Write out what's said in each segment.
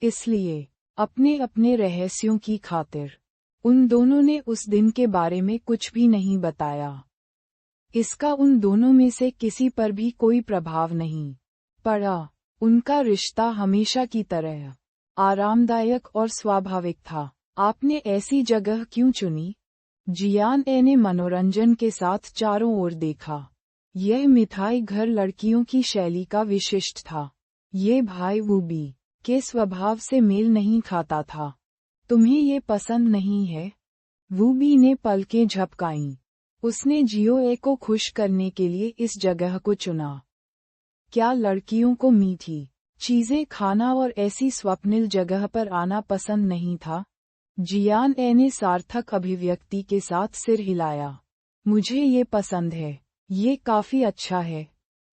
इसलिए अपने अपने रहस्यों की खातिर उन दोनों ने उस दिन के बारे में कुछ भी नहीं बताया। इसका उन दोनों में से किसी पर भी कोई प्रभाव नहीं पड़ा। उनका रिश्ता हमेशा की तरह आरामदायक और स्वाभाविक था। आपने ऐसी जगह क्यों चुनी? जियान ए ने मनोरंजन के साथ चारों ओर देखा। यह मिठाई घर लड़कियों की शैली का विशिष्ट था। ये भाई वूबी के स्वभाव से मेल नहीं खाता था। तुम्हें ये पसंद नहीं है? वूबी ने पलकें झपकाईं। उसने जियोए को खुश करने के लिए इस जगह को चुना। क्या लड़कियों को मीठी चीजें खाना और ऐसी स्वप्निल जगह पर आना पसंद नहीं था? जियान ए ने सार्थक अभिव्यक्ति के साथ सिर हिलाया। मुझे ये पसंद है, ये काफी अच्छा है।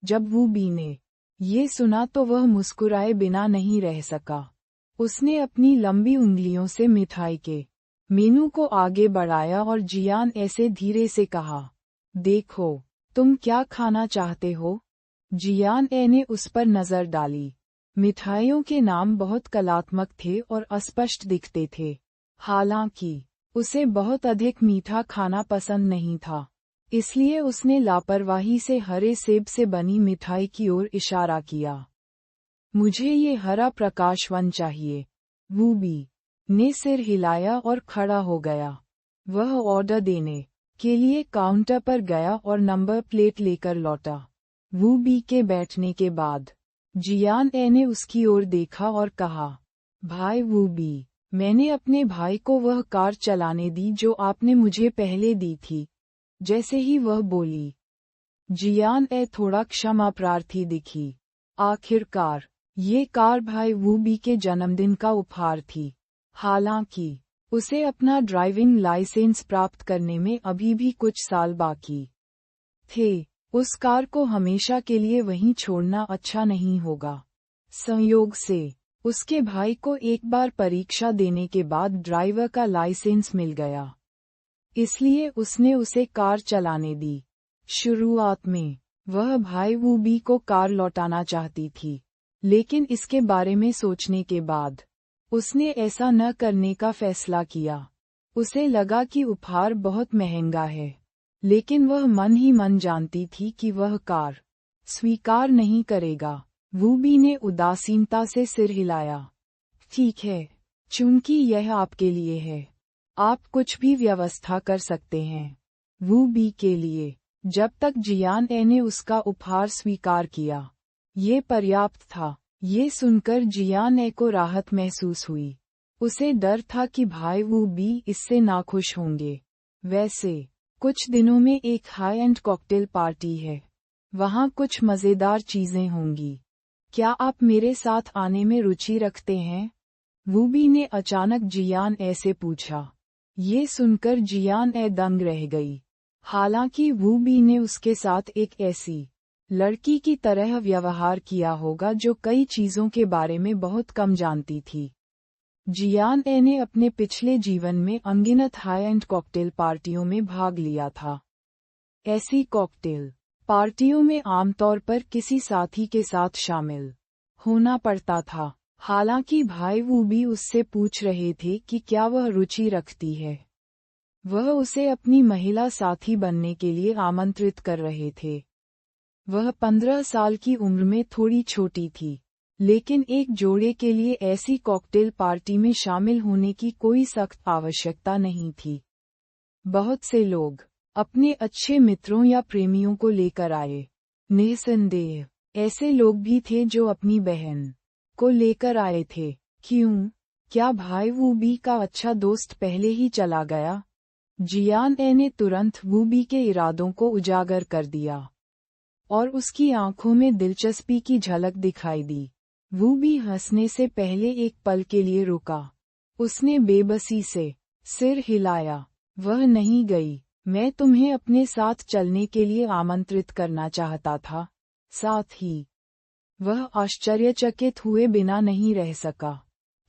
जब वूबी ने ये सुना तो वह मुस्कुराए बिना नहीं रह सका। उसने अपनी लंबी उंगलियों से मिठाई के मेनू को आगे बढ़ाया और जियान ऐसे धीरे से कहा, देखो, तुम क्या खाना चाहते हो? जियान ए ने उस पर नजर डाली। मिठाइयों के नाम बहुत कलात्मक थे और अस्पष्ट दिखते थे। हालांकि उसे बहुत अधिक मीठा खाना पसंद नहीं था, इसलिए उसने लापरवाही से हरे सेब से बनी मिठाई की ओर इशारा किया। मुझे ये हरा प्रकाशवन चाहिए। वूबी ने सिर हिलाया और खड़ा हो गया। वह ऑर्डर देने के लिए काउंटर पर गया और नंबर प्लेट लेकर लौटा। वूबी के बैठने के बाद जियान ए ने उसकी ओर देखा और कहा, भाई वूबी, मैंने अपने भाई को वह कार चलाने दी जो आपने मुझे पहले दी थी। जैसे ही वह बोली, जियान ए थोड़ा क्षमा प्रार्थी दिखी। आखिरकार ये कार भाई वूबी के जन्मदिन का उपहार थी। हालांकि उसे अपना ड्राइविंग लाइसेंस प्राप्त करने में अभी भी कुछ साल बाकी थे। उस कार को हमेशा के लिए वहीं छोड़ना अच्छा नहीं होगा। संयोग से उसके भाई को एक बार परीक्षा देने के बाद ड्राइवर का लाइसेंस मिल गया, इसलिए उसने उसे कार चलाने दी। शुरुआत में वह भाई वूबी को कार लौटाना चाहती थी, लेकिन इसके बारे में सोचने के बाद उसने ऐसा न करने का फैसला किया। उसे लगा कि उपहार बहुत महंगा है, लेकिन वह मन ही मन जानती थी कि वह कार स्वीकार नहीं करेगा। वूबी ने उदासीनता से सिर हिलाया। ठीक है, चूंकि यह आपके लिए है, आप कुछ भी व्यवस्था कर सकते हैं। वूबी के लिए जब तक जियान ए ने उसका उपहार स्वीकार किया, ये पर्याप्त था। ये सुनकर जियान ए को राहत महसूस हुई। उसे डर था कि भाई वूबी इससे नाखुश होंगे। वैसे कुछ दिनों में एक हाई एंड कॉकटेल पार्टी है, वहाँ कुछ मज़ेदार चीजें होंगी। क्या आप मेरे साथ आने में रुचि रखते हैं? वूबी ने अचानक जियान ए से पूछा। ये सुनकर जियान ए दंग रह गई। हालांकि वूबी ने उसके साथ एक ऐसी लड़की की तरह व्यवहार किया होगा जो कई चीजों के बारे में बहुत कम जानती थी। जियान ए ने अपने पिछले जीवन में अनगिनत हाई एंड कॉकटेल पार्टियों में भाग लिया था। ऐसी कॉकटेल पार्टियों में आमतौर पर किसी साथी के साथ शामिल होना पड़ता था। हालांकि भाई वूबी उससे पूछ रहे थे कि क्या वह रुचि रखती है। वह उसे अपनी महिला साथी बनने के लिए आमंत्रित कर रहे थे। वह 15 साल की उम्र में थोड़ी छोटी थी, लेकिन एक जोड़े के लिए ऐसी कॉकटेल पार्टी में शामिल होने की कोई सख्त आवश्यकता नहीं थी। बहुत से लोग अपने अच्छे मित्रों या प्रेमियों को लेकर आए। निस्संदेह ऐसे लोग भी थे जो अपनी बहन को लेकर आए थे। क्यों? क्या भाई वूबी का अच्छा दोस्त पहले ही चला गया? जियान ए ने तुरंत वूबी के इरादों को उजागर कर दिया और उसकी आंखों में दिलचस्पी की झलक दिखाई दी। वूबी हंसने से पहले एक पल के लिए रुका। उसने बेबसी से सिर हिलाया। वह नहीं गई। मैं तुम्हें अपने साथ चलने के लिए आमंत्रित करना चाहता था। साथ ही वह आश्चर्यचकित हुए बिना नहीं रह सका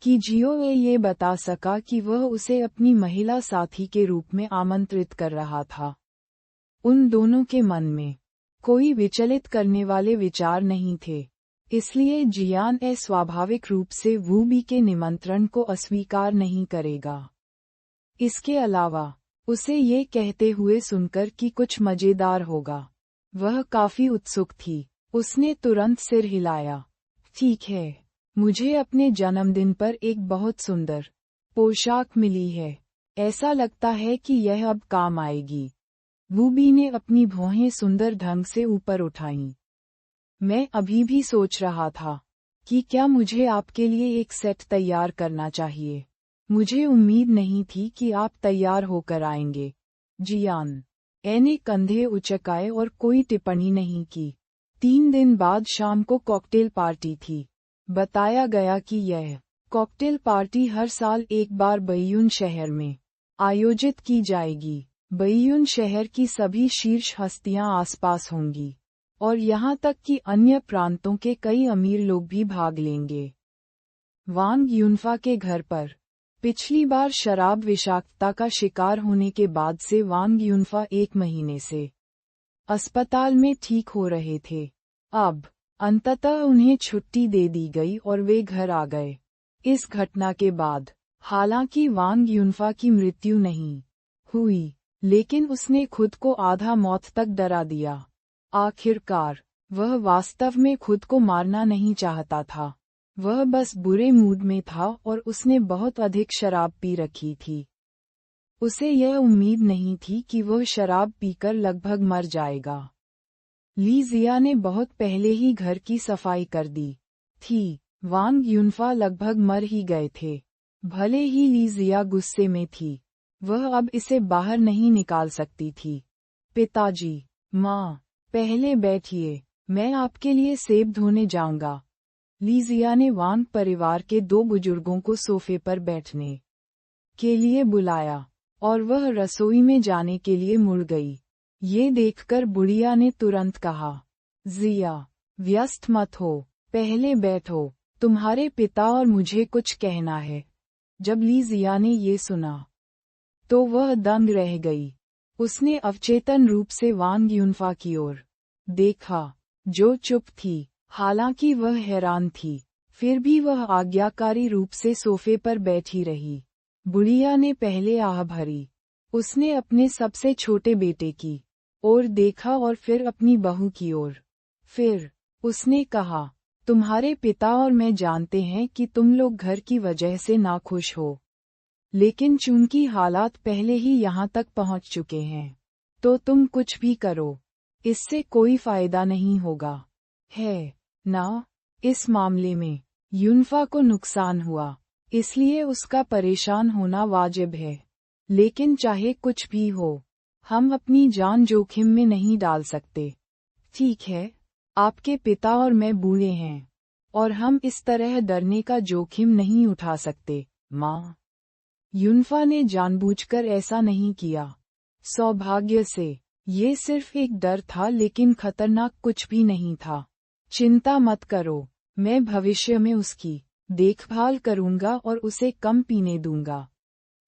कि जियोए ये बता सका कि वह उसे अपनी महिला साथी के रूप में आमंत्रित कर रहा था। उन दोनों के मन में कोई विचलित करने वाले विचार नहीं थे। इसलिए जियान स्वाभाविक रूप से वू बी के निमंत्रण को अस्वीकार नहीं करेगा। इसके अलावा उसे ये कहते हुए सुनकर कि कुछ मजेदार होगा, वह काफी उत्सुक थी। उसने तुरंत सिर हिलाया। ठीक है, मुझे अपने जन्मदिन पर एक बहुत सुंदर पोशाक मिली है। ऐसा लगता है कि यह अब काम आएगी। वू बी ने अपनी भौहें सुंदर ढंग से ऊपर उठाईं। मैं अभी भी सोच रहा था कि क्या मुझे आपके लिए एक सेट तैयार करना चाहिए। मुझे उम्मीद नहीं थी कि आप तैयार होकर आएंगे। जियान ने कंधे उचकाए और कोई टिप्पणी नहीं की। 3 दिन बाद शाम को कॉकटेल पार्टी थी। बताया गया कि यह कॉकटेल पार्टी हर साल एक बार बैयून शहर में आयोजित की जाएगी। बैयून शहर की सभी शीर्ष हस्तियां आसपास होंगी और यहां तक कि अन्य प्रांतों के कई अमीर लोग भी भाग लेंगे। वांग यूनफा के घर पर पिछली बार शराब विषाक्तता का शिकार होने के बाद से वांग यूनफा 1 महीने से अस्पताल में ठीक हो रहे थे। अब अंततः उन्हें छुट्टी दे दी गई और वे घर आ गए। इस घटना के बाद हालांकि वांग यूनफा की मृत्यु नहीं हुई, लेकिन उसने खुद को आधा मौत तक डरा दिया। आखिरकार वह वास्तव में खुद को मारना नहीं चाहता था, वह बस बुरे मूड में था और उसने बहुत अधिक शराब पी रखी थी। उसे यह उम्मीद नहीं थी कि वह शराब पीकर लगभग मर जाएगा। ली जिया ने बहुत पहले ही घर की सफाई कर दी थी। वांग यूनफा लगभग मर ही गए थे। भले ही ली जिया गुस्से में थी, वह अब इसे बाहर नहीं निकाल सकती थी। पिताजी, माँ, पहले बैठिए, मैं आपके लिए सेब धोने जाऊंगा। ली जिया ने वांग परिवार के 2 बुजुर्गों को सोफे पर बैठने के लिए बुलाया और वह रसोई में जाने के लिए मुड़ गई। ये देखकर बुढ़िया ने तुरंत कहा, जिया, व्यस्त मत हो, पहले बैठो, तुम्हारे पिता और मुझे कुछ कहना है। जब ली जिया ने ये सुना तो वह दंग रह गई। उसने अवचेतन रूप से वांग यूनफा की ओर देखा, जो चुप थी। हालांकि वह हैरान थी, फिर भी वह आज्ञाकारी रूप से सोफे पर बैठी रही। बुढ़िया ने पहले आह भरी। उसने अपने सबसे छोटे बेटे की ओर देखा और फिर अपनी बहू की ओर। फिर उसने कहा, तुम्हारे पिता और मैं जानते हैं कि तुम लोग घर की वजह से नाखुश हो, लेकिन चूंकि हालात पहले ही यहाँ तक पहुँच चुके हैं, तो तुम कुछ भी करो, इससे कोई फायदा नहीं होगा, है ना? इस मामले में यूनफा को नुकसान हुआ, इसलिए उसका परेशान होना वाजिब है। लेकिन चाहे कुछ भी हो, हम अपनी जान जोखिम में नहीं डाल सकते। ठीक है, आपके पिता और मैं बूढ़े हैं, और हम इस तरह डरने का जोखिम नहीं उठा सकते, माँ। यूनफा ने जानबूझकर ऐसा नहीं किया। सौभाग्य से, ये सिर्फ एक डर था, लेकिन खतरनाक कुछ भी नहीं था। चिंता मत करो, मैं भविष्य में उसकी देखभाल करूंगा और उसे कम पीने दूंगा।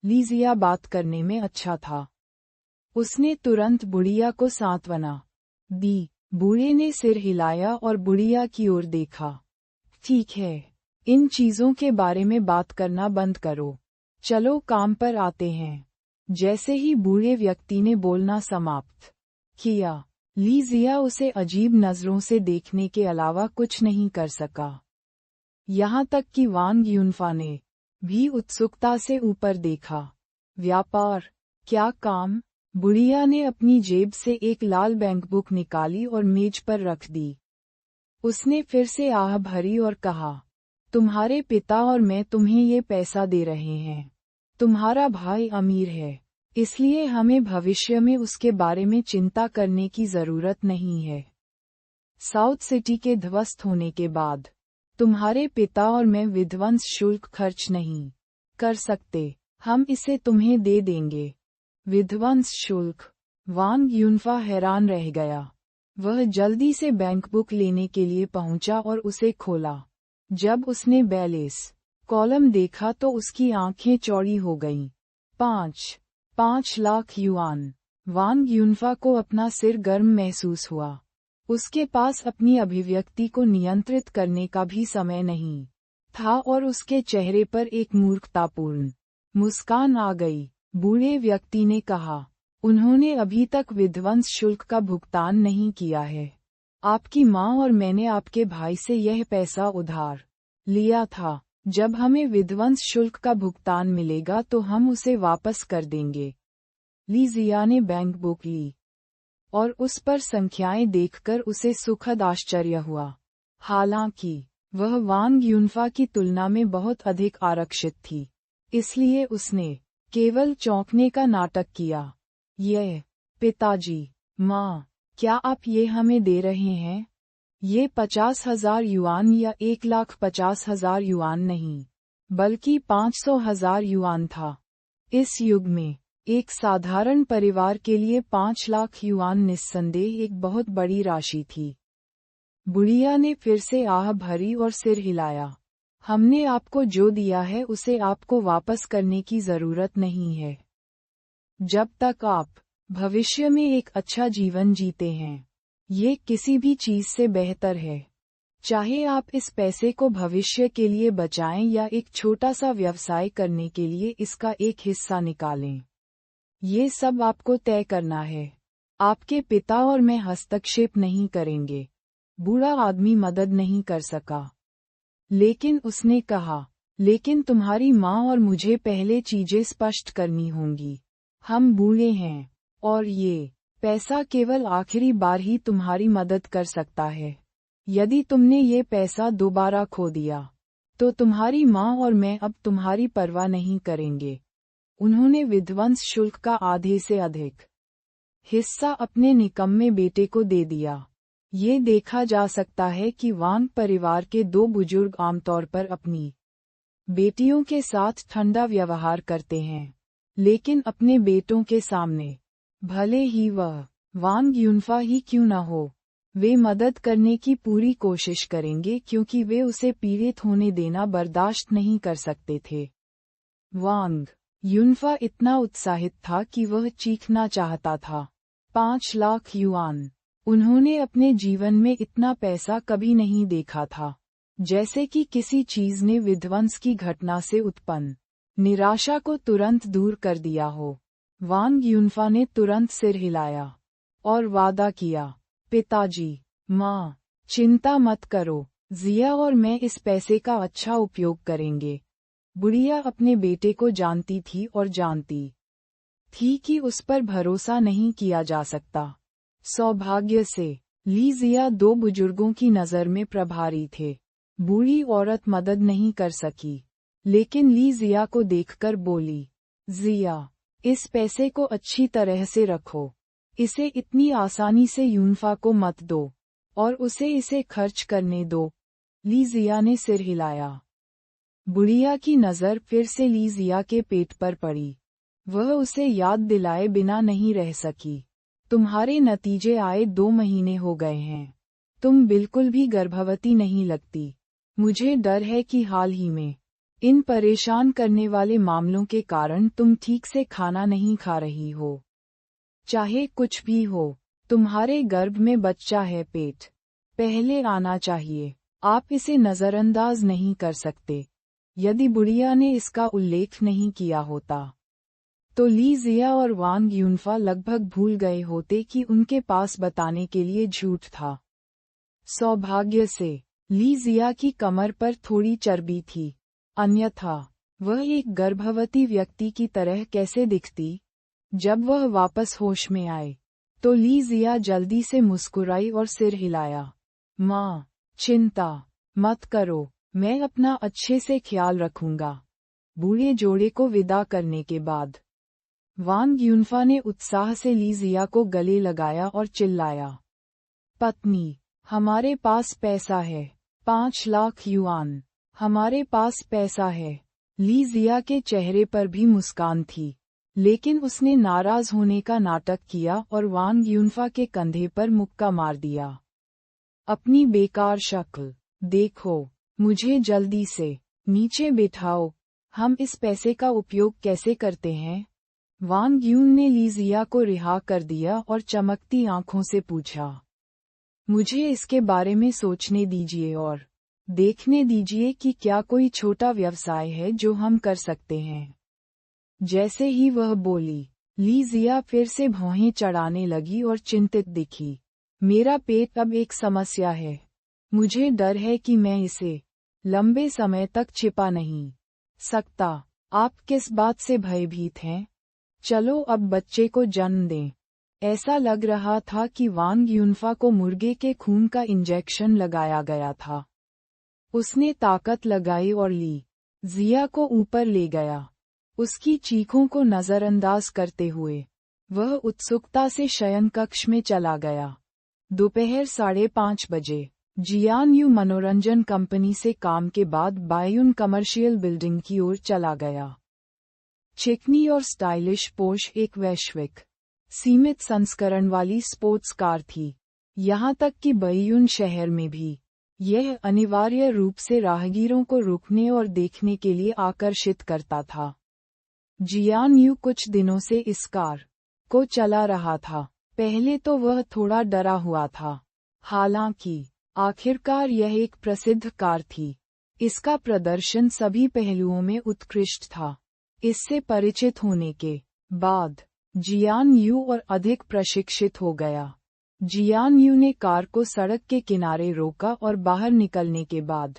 ली जिया बात करने में अच्छा था। उसने तुरंत बुढ़िया को सांत्वना दी। बूढ़े ने सिर हिलाया और बुढ़िया की ओर देखा। ठीक है, इन चीजों के बारे में बात करना बंद करो, चलो काम पर आते हैं। जैसे ही बूढ़े व्यक्ति ने बोलना समाप्त किया, ली जिया उसे अजीब नजरों से देखने के अलावा कुछ नहीं कर सका। यहाँ तक कि वांग यूनफा ने भी उत्सुकता से ऊपर देखा। व्यापार, क्या काम? बुढ़िया ने अपनी जेब से एक लाल बैंक बुक निकाली और मेज पर रख दी। उसने फिर से आह भरी और कहा, तुम्हारे पिता और मैं तुम्हें ये पैसा दे रहे हैं। तुम्हारा भाई अमीर है, इसलिए हमें भविष्य में उसके बारे में चिंता करने की जरूरत नहीं है। साउथ सिटी के ध्वस्त होने के बाद तुम्हारे पिता और मैं विध्वंस शुल्क खर्च नहीं कर सकते, हम इसे तुम्हें दे देंगे। विध्वंस शुल्क? वांग यूनफा हैरान रह गया। वह जल्दी से बैंक बुक लेने के लिए पहुंचा और उसे खोला। जब उसने बैलेंस कॉलम देखा तो उसकी आंखें चौड़ी हो गईं। 5 लाख युआन। वांग यूनफा को अपना सिर गर्म महसूस हुआ। उसके पास अपनी अभिव्यक्ति को नियंत्रित करने का भी समय नहीं था और उसके चेहरे पर एक मूर्खतापूर्ण मुस्कान आ गई। बूढ़े व्यक्ति ने कहा, उन्होंने अभी तक विध्वंस शुल्क का भुगतान नहीं किया है। आपकी माँ और मैंने आपके भाई से यह पैसा उधार लिया था। जब हमें विध्वंस शुल्क का भुगतान मिलेगा तो हम उसे वापस कर देंगे। ली जिया ने बैंक बुक ली और उस पर संख्याएं देखकर उसे सुखद आश्चर्य हुआ। हालांकि वह वांग युनफा की तुलना में बहुत अधिक आरक्षित थी, इसलिए उसने केवल चौंकने का नाटक किया। यह, पिताजी, माँ, क्या आप ये हमें दे रहे हैं? ये 50,000 युआन या 1,50,000 युआन नहीं, बल्कि 500,000 युआन था। इस युग में एक साधारण परिवार के लिए 5 लाख युआन निस्संदेह एक बहुत बड़ी राशि थी। बुढ़िया ने फिर से आह भरी और सिर हिलाया। हमने आपको जो दिया है उसे आपको वापस करने की जरूरत नहीं है, जब तक आप भविष्य में एक अच्छा जीवन जीते हैं। ये किसी भी चीज से बेहतर है। चाहे आप इस पैसे को भविष्य के लिए बचाएं या एक छोटा सा व्यवसाय करने के लिए इसका एक हिस्सा निकालें, ये सब आपको तय करना है। आपके पिता और मैं हस्तक्षेप नहीं करेंगे। बूढ़ा आदमी मदद नहीं कर सका, लेकिन उसने कहा, लेकिन तुम्हारी माँ और मुझे पहले चीजें स्पष्ट करनी होंगी। हम बूढ़े हैं और ये पैसा केवल आखिरी बार ही तुम्हारी मदद कर सकता है। यदि तुमने ये पैसा दोबारा खो दिया, तो तुम्हारी माँ और मैं अब तुम्हारी परवाह नहीं करेंगे। उन्होंने विध्वंस शुल्क का आधे से अधिक हिस्सा अपने निकम्मे बेटे को दे दिया। ये देखा जा सकता है कि वांग परिवार के दो बुजुर्ग आमतौर पर अपनी बेटियों के साथ ठंडा व्यवहार करते हैं, लेकिन अपने बेटों के सामने, भले ही वह वांग युनफा ही क्यों न हो, वे मदद करने की पूरी कोशिश करेंगे क्योंकि वे उसे पीड़ित होने देना बर्दाश्त नहीं कर सकते थे। वांग युनफा इतना उत्साहित था कि वह चीखना चाहता था। 5 लाख युआन। उन्होंने अपने जीवन में इतना पैसा कभी नहीं देखा था। जैसे कि किसी चीज ने विध्वंस की घटना से उत्पन्न निराशा को तुरंत दूर कर दिया हो। वांग युनफा ने तुरंत सिर हिलाया और वादा किया, पिताजी, माँ, चिंता मत करो, जिया और मैं इस पैसे का अच्छा उपयोग करेंगे। बुढ़िया अपने बेटे को जानती थी और जानती थी कि उस पर भरोसा नहीं किया जा सकता। सौभाग्य से ली जिया दो बुजुर्गों की नज़र में प्रभारी थे। बूढ़ी औरत मदद नहीं कर सकी, लेकिन ली जिया को देखकर बोली, जिया, इस पैसे को अच्छी तरह से रखो। इसे इतनी आसानी से युनफा को मत दो और उसे इसे खर्च करने दो। ली जिया ने सिर हिलाया। बुढ़िया की नज़र फिर से ली जिया के पेट पर पड़ी। वह उसे याद दिलाए बिना नहीं रह सकी। तुम्हारे नतीजे आए 2 महीने हो गए हैं। तुम बिल्कुल भी गर्भवती नहीं लगती। मुझे डर है कि हाल ही में इन परेशान करने वाले मामलों के कारण तुम ठीक से खाना नहीं खा रही हो। चाहे कुछ भी हो, तुम्हारे गर्भ में बच्चा है, पेट पहले आना चाहिए। आप इसे नज़रअंदाज नहीं कर सकते। यदि बुढ़िया ने इसका उल्लेख नहीं किया होता, तो ली जिया और वांग युनफा लगभग भूल गए होते कि उनके पास बताने के लिए झूठ था। सौभाग्य से ली जिया की कमर पर थोड़ी चर्बी थी, अन्यथा वह एक गर्भवती व्यक्ति की तरह कैसे दिखती। जब वह वापस होश में आए, तो ली जिया जल्दी से मुस्कुराई और सिर हिलाया। माँ, चिंता मत करो, मैं अपना अच्छे से ख्याल रखूंगा। बूढ़े जोड़े को विदा करने के बाद वांग युनफा ने उत्साह से ली जिया को गले लगाया और चिल्लाया, पत्नी, हमारे पास पैसा है, 5 लाख युआन, हमारे पास पैसा है। ली जिया के चेहरे पर भी मुस्कान थी, लेकिन उसने नाराज होने का नाटक किया और वांग युनफा के कंधे पर मुक्का मार दिया। अपनी बेकार शक्ल देखो, मुझे जल्दी से नीचे बिठाओ। हम इस पैसे का उपयोग कैसे करते हैं? वांग युन ने ली जिया को रिहा कर दिया और चमकती आंखों से पूछा। मुझे इसके बारे में सोचने दीजिए और देखने दीजिए कि क्या कोई छोटा व्यवसाय है जो हम कर सकते हैं। जैसे ही वह बोली, ली जिया फिर से भौहें चढ़ाने लगी और चिंतित दिखी। मेरा पेट अब एक समस्या है। मुझे डर है कि मैं इसे लंबे समय तक छिपा नहीं सकता। आप किस बात से भयभीत हैं? चलो अब बच्चे को जन्म दें। ऐसा लग रहा था कि वांग यूनफा को मुर्गे के खून का इंजेक्शन लगाया गया था। उसने ताकत लगाई और ली जिया को ऊपर ले गया। उसकी चीखों को नजरअंदाज करते हुए वह उत्सुकता से शयन कक्ष में चला गया। दोपहर 5:30 बजे जियान यू मनोरंजन कंपनी से काम के बाद बायुन कमर्शियल बिल्डिंग की ओर चला गया। चिकनी और स्टाइलिश पोर्श एक वैश्विक सीमित संस्करण वाली स्पोर्ट्स कार थी। यहाँ तक कि बायुन शहर में भी यह अनिवार्य रूप से राहगीरों को रुकने और देखने के लिए आकर्षित करता था। जियान यू कुछ दिनों से इस कार को चला रहा था। पहले तो वह थोड़ा डरा हुआ था। हालांकि आखिरकार यह एक प्रसिद्ध कार थी। इसका प्रदर्शन सभी पहलुओं में उत्कृष्ट था। इससे परिचित होने के बाद जियान यू और अधिक प्रशिक्षित हो गया। जियान यू ने कार को सड़क के किनारे रोका और बाहर निकलने के बाद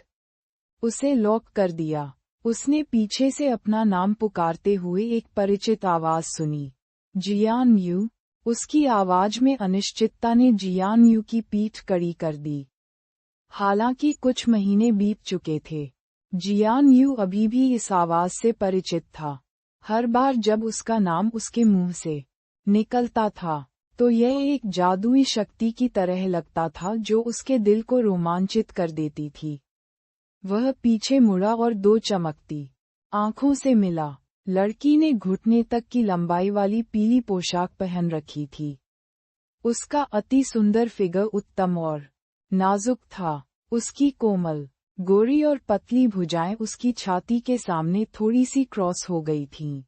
उसे लॉक कर दिया। उसने पीछे से अपना नाम पुकारते हुए एक परिचित आवाज सुनी, जियान यू। उसकी आवाज में अनिश्चितता ने जियान यू की पीठ कड़ी कर दी। हालांकि कुछ महीने बीत चुके थे, जियान यू अभी भी इस आवाज से परिचित था। हर बार जब उसका नाम उसके मुंह से निकलता था तो यह एक जादुई शक्ति की तरह लगता था जो उसके दिल को रोमांचित कर देती थी। वह पीछे मुड़ा और दो चमकती आंखों से मिला। लड़की ने घुटने तक की लंबाई वाली पीली पोशाक पहन रखी थी। उसका अति सुंदर फिगर उत्तम और नाजुक था। उसकी कोमल, गोरी और पतली भुजाएं उसकी छाती के सामने थोड़ी सी क्रॉस हो गई थीं,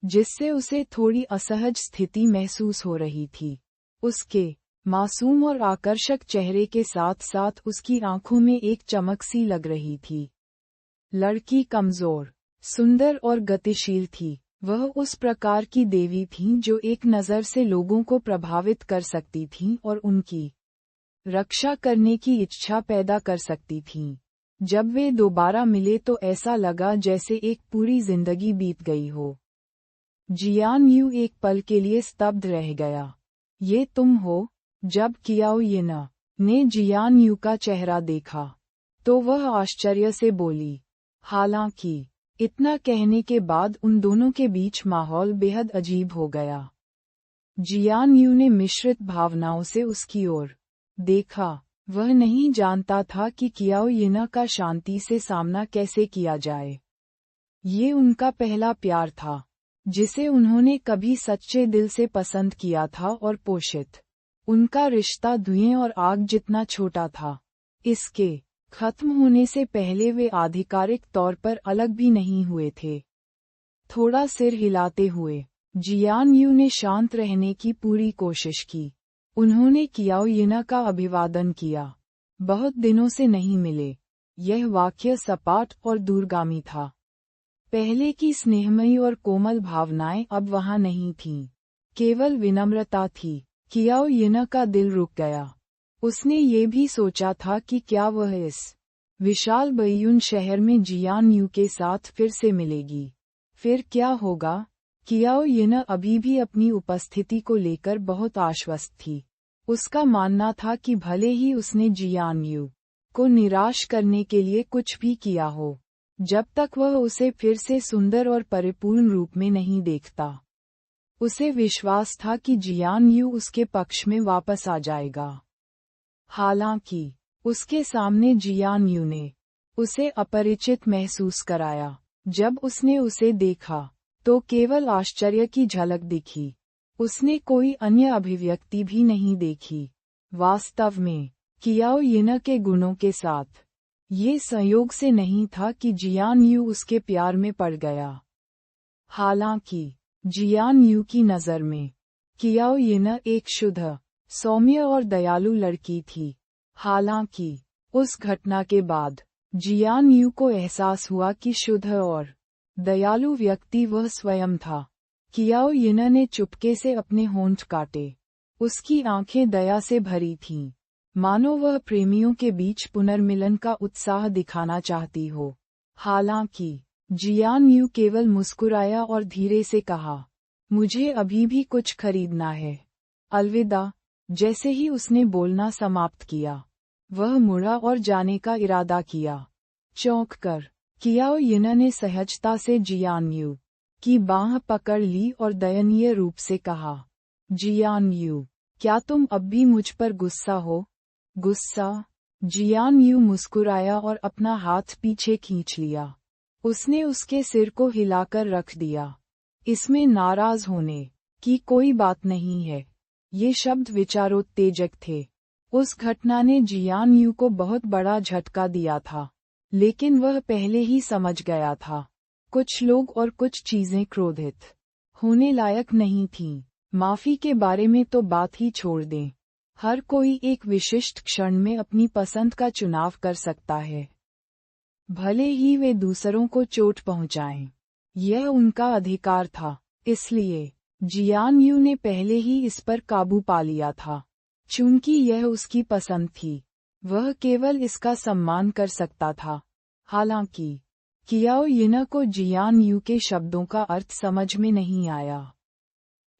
जिससे उसे थोड़ी असहज स्थिति महसूस हो रही थी। उसके मासूम और आकर्षक चेहरे के साथ साथ उसकी आंखों में एक चमक सी लग रही थी। लड़की कमजोर, सुंदर और गतिशील थी। वह उस प्रकार की देवी थीं जो एक नज़र से लोगों को प्रभावित कर सकती थीं और उनकी रक्षा करने की इच्छा पैदा कर सकती थीं। जब वे दोबारा मिले तो ऐसा लगा जैसे एक पूरी जिंदगी बीत गई हो। जियान यू एक पल के लिए स्तब्ध रह गया। ये तुम हो? जब कियाओ येना ने जियान यू का चेहरा देखा तो वह आश्चर्य से बोली। हालांकि इतना कहने के बाद उन दोनों के बीच माहौल बेहद अजीब हो गया। जियान यू ने मिश्रित भावनाओं से उसकी ओर देखा। वह नहीं जानता था कि कियाओ येना का शांति से सामना कैसे किया जाए। ये उनका पहला प्यार था, जिसे उन्होंने कभी सच्चे दिल से पसंद किया था और पोषित। उनका रिश्ता धुएं और आग जितना छोटा था। इसके खत्म होने से पहले वे आधिकारिक तौर पर अलग भी नहीं हुए थे। थोड़ा सिर हिलाते हुए जियान यू ने शांत रहने की पूरी कोशिश की। उन्होंने कियाओ येना का अभिवादन किया। बहुत दिनों से नहीं मिले। यह वाक्य सपाट और दूरगामी था। पहले की स्नेहमयी और कोमल भावनाएं अब वहां नहीं थीं। केवल विनम्रता थी। कियाओ येना का दिल रुक गया। उसने ये भी सोचा था कि क्या वह इस विशाल बायुन शहर में जियान यू के साथ फिर से मिलेगी। फिर क्या होगा? कियाओ येना अभी भी अपनी उपस्थिति को लेकर बहुत आश्वस्त थी। उसका मानना था कि भले ही उसने जियान यू को निराश करने के लिए कुछ भी किया हो, जब तक वह उसे फिर से सुंदर और परिपूर्ण रूप में नहीं देखता, उसे विश्वास था कि जियान यू उसके पक्ष में वापस आ जाएगा। हालांकि उसके सामने जियान यू ने उसे अपरिचित महसूस कराया। जब उसने उसे देखा तो केवल आश्चर्य की झलक दिखी। उसने कोई अन्य अभिव्यक्ति भी नहीं देखी। वास्तव में कियाओ येना के गुणों के साथ ये संयोग से नहीं था कि जियान यू उसके प्यार में पड़ गया। हालांकि जियान यू की नज़र में कियाओ येना एक शुद्ध, सौम्य और दयालु लड़की थी। हालांकि उस घटना के बाद जियान यू को एहसास हुआ कि शुद्ध और दयालु व्यक्ति वह स्वयं था। कियाओ यिन ने चुपके से अपने होंठ काटे। उसकी आंखें दया से भरी थीं, मानो वह प्रेमियों के बीच पुनर्मिलन का उत्साह दिखाना चाहती हो। हालांकि जियान यू केवल मुस्कुराया और धीरे से कहा, मुझे अभी भी कुछ खरीदना है। अलविदा। जैसे ही उसने बोलना समाप्त किया, वह मुड़ा और जाने का इरादा किया। चौंक कर कियाओ यिन ने सहजता से जियान यू की बाँह पकड़ ली और दयनीय रूप से कहा, जियान यू, क्या तुम अब भी मुझ पर गुस्सा हो? गुस्सा? जियान यू मुस्कुराया और अपना हाथ पीछे खींच लिया। उसने उसके सिर को हिलाकर रख दिया। इसमें नाराज होने की कोई बात नहीं है। ये शब्द विचारोत्तेजक थे। उस घटना ने जियान यू को बहुत बड़ा झटका दिया था, लेकिन वह पहले ही समझ गया था। कुछ लोग और कुछ चीजें क्रोधित होने लायक नहीं थीं। माफी के बारे में तो बात ही छोड़ दें। हर कोई एक विशिष्ट क्षण में अपनी पसंद का चुनाव कर सकता है, भले ही वे दूसरों को चोट पहुंचाएं। यह उनका अधिकार था। इसलिए जियान यू ने पहले ही इस पर काबू पा लिया था। चूंकि यह उसकी पसंद थी, वह केवल इसका सम्मान कर सकता था। हालांकि कियाओ यिन को जियान यू के शब्दों का अर्थ समझ में नहीं आया।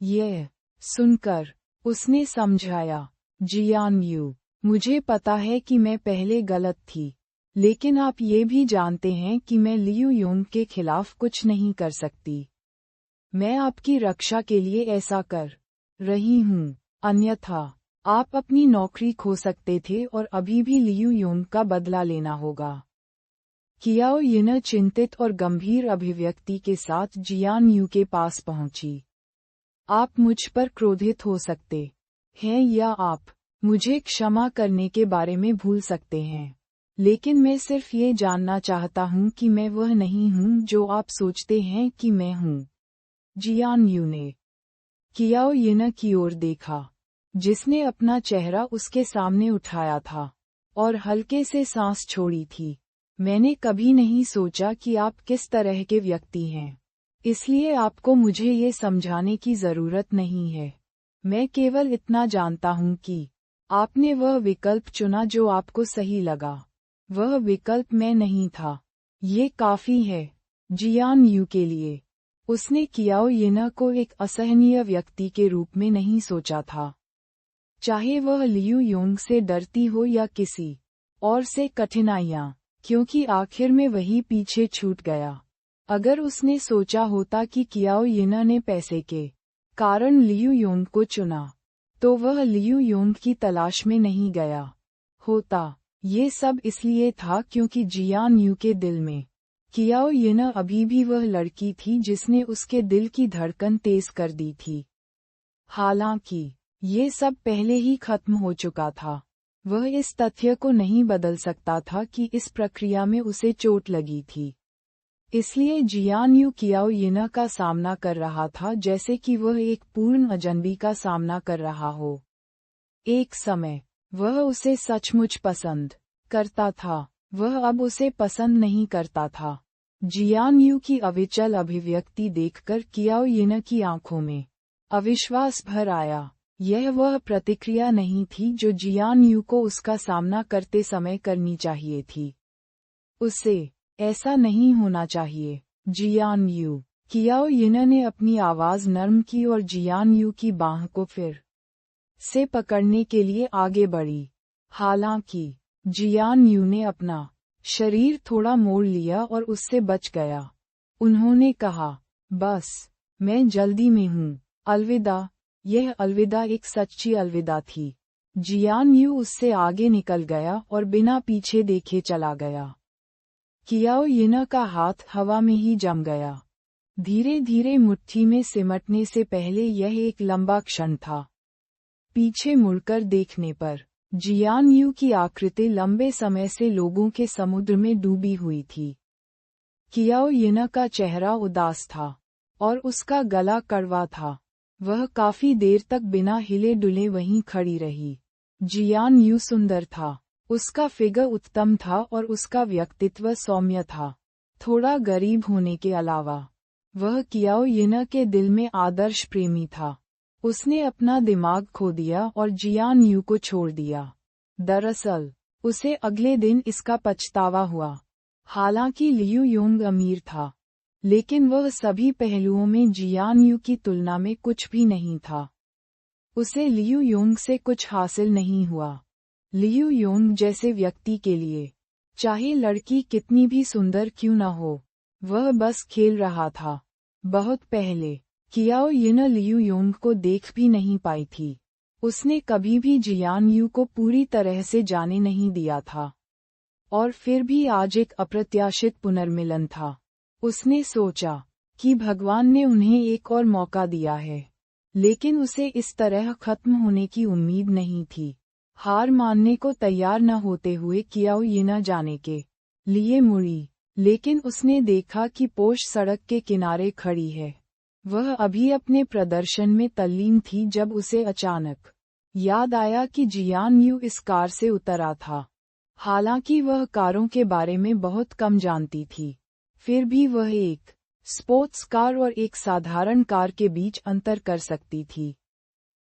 यह सुनकर उसने समझाया, जियान यू, मुझे पता है कि मैं पहले गलत थी, लेकिन आप ये भी जानते हैं कि मैं लियू योंग के खिलाफ कुछ नहीं कर सकती। मैं आपकी रक्षा के लिए ऐसा कर रही हूँ, अन्यथा आप अपनी नौकरी खो सकते थे और अभी भी लियू योंग का बदला लेना होगा। कियाओ यिन चिंतित और गंभीर अभिव्यक्ति के साथ जियान यू के पास पहुंची। आप मुझ पर क्रोधित हो सकते हैं या आप मुझे क्षमा करने के बारे में भूल सकते हैं, लेकिन मैं सिर्फ ये जानना चाहता हूँ कि मैं वह नहीं हूँ जो आप सोचते हैं कि मैं हूँ। जियान यू ने कियाओ यिन की ओर देखा, जिसने अपना चेहरा उसके सामने उठाया था और हल्के से सांस छोड़ी थी। मैंने कभी नहीं सोचा कि आप किस तरह के व्यक्ति हैं, इसलिए आपको मुझे ये समझाने की जरूरत नहीं है। मैं केवल इतना जानता हूँ कि आपने वह विकल्प चुना जो आपको सही लगा। वह विकल्प मैं नहीं था। ये काफी है जियान यू के लिए। उसने कियाओ यिन को एक असहनीय व्यक्ति के रूप में नहीं सोचा था, चाहे वह लियू योंग से डरती हो या किसी और से कठिनाइयाँ, क्योंकि आखिर में वही पीछे छूट गया। अगर उसने सोचा होता कि कियाओ यिन ने पैसे के कारण लियू योंग को चुना, तो वह लियू योंग की तलाश में नहीं गया होता। ये सब इसलिए था क्योंकि जियान यू के दिल में कियाओ यिन अभी भी वह लड़की थी जिसने उसके दिल की धड़कन तेज कर दी थी। हालांकि ये सब पहले ही खत्म हो चुका था, वह इस तथ्य को नहीं बदल सकता था कि इस प्रक्रिया में उसे चोट लगी थी। इसलिए जियान यू कियाओ यिन का सामना कर रहा था जैसे कि वह एक पूर्ण अजनबी का सामना कर रहा हो। एक समय वह उसे सचमुच पसंद करता था, वह अब उसे पसंद नहीं करता था। जियान यू की अविचल अभिव्यक्ति देखकर कियाओ यिन की आंखों में अविश्वास भर आया। यह वह प्रतिक्रिया नहीं थी जो जियान यू को उसका सामना करते समय करनी चाहिए थी। उसे ऐसा नहीं होना चाहिए। जियान यू। कियाओ यिन ने अपनी आवाज नरम की और जियान यू की बांह को फिर से पकड़ने के लिए आगे बढ़ी। हालांकि जियान यू ने अपना शरीर थोड़ा मोड़ लिया और उससे बच गया। उन्होंने कहा, बस, मैं जल्दी में हूँ, अलविदा। यह अलविदा एक सच्ची अलविदा थी। जियान यू उससे आगे निकल गया और बिना पीछे देखे चला गया। कियाओ यिन का हाथ हवा में ही जम गया। धीरे धीरे मुट्ठी में सिमटने से पहले यह एक लंबा क्षण था। पीछे मुड़कर देखने पर जियान यू की आकृति लंबे समय से लोगों के समुद्र में डूबी हुई थी। कियाओ यिन का चेहरा उदास था और उसका गला कड़वा था। वह काफी देर तक बिना हिले डुले वहीं खड़ी रही। जियान यू सुंदर था, उसका फिगर उत्तम था और उसका व्यक्तित्व सौम्य था। थोड़ा गरीब होने के अलावा वह कियाओ यिन के दिल में आदर्श प्रेमी था। उसने अपना दिमाग खो दिया और जियान यू को छोड़ दिया। दरअसल उसे अगले दिन इसका पछतावा हुआ। हालांकि लियू योंग अमीर था, लेकिन वह सभी पहलुओं में जियान यू की तुलना में कुछ भी नहीं था। उसे लियू योंग से कुछ हासिल नहीं हुआ। लियू योंग जैसे व्यक्ति के लिए, चाहे लड़की कितनी भी सुंदर क्यों न हो, वह बस खेल रहा था। बहुत पहले कियाओ यिन लियू योंग को देख भी नहीं पाई थी। उसने कभी भी जियान यू को पूरी तरह से जाने नहीं दिया था। और फिर भी आज एक अप्रत्याशित पुनर्मिलन था। उसने सोचा कि भगवान ने उन्हें एक और मौका दिया है, लेकिन उसे इस तरह खत्म होने की उम्मीद नहीं थी। हार मानने को तैयार न होते हुए कियाओ यिन जाने के लिए मुड़ी, लेकिन उसने देखा कि पोश सड़क के किनारे खड़ी है। वह अभी अपने प्रदर्शन में तल्लीन थी जब उसे अचानक याद आया कि जियान यू इस कार से उतरा था। हालांकि वह कारों के बारे में बहुत कम जानती थी, फिर भी वह एक स्पोर्ट्स कार और एक साधारण कार के बीच अंतर कर सकती थी।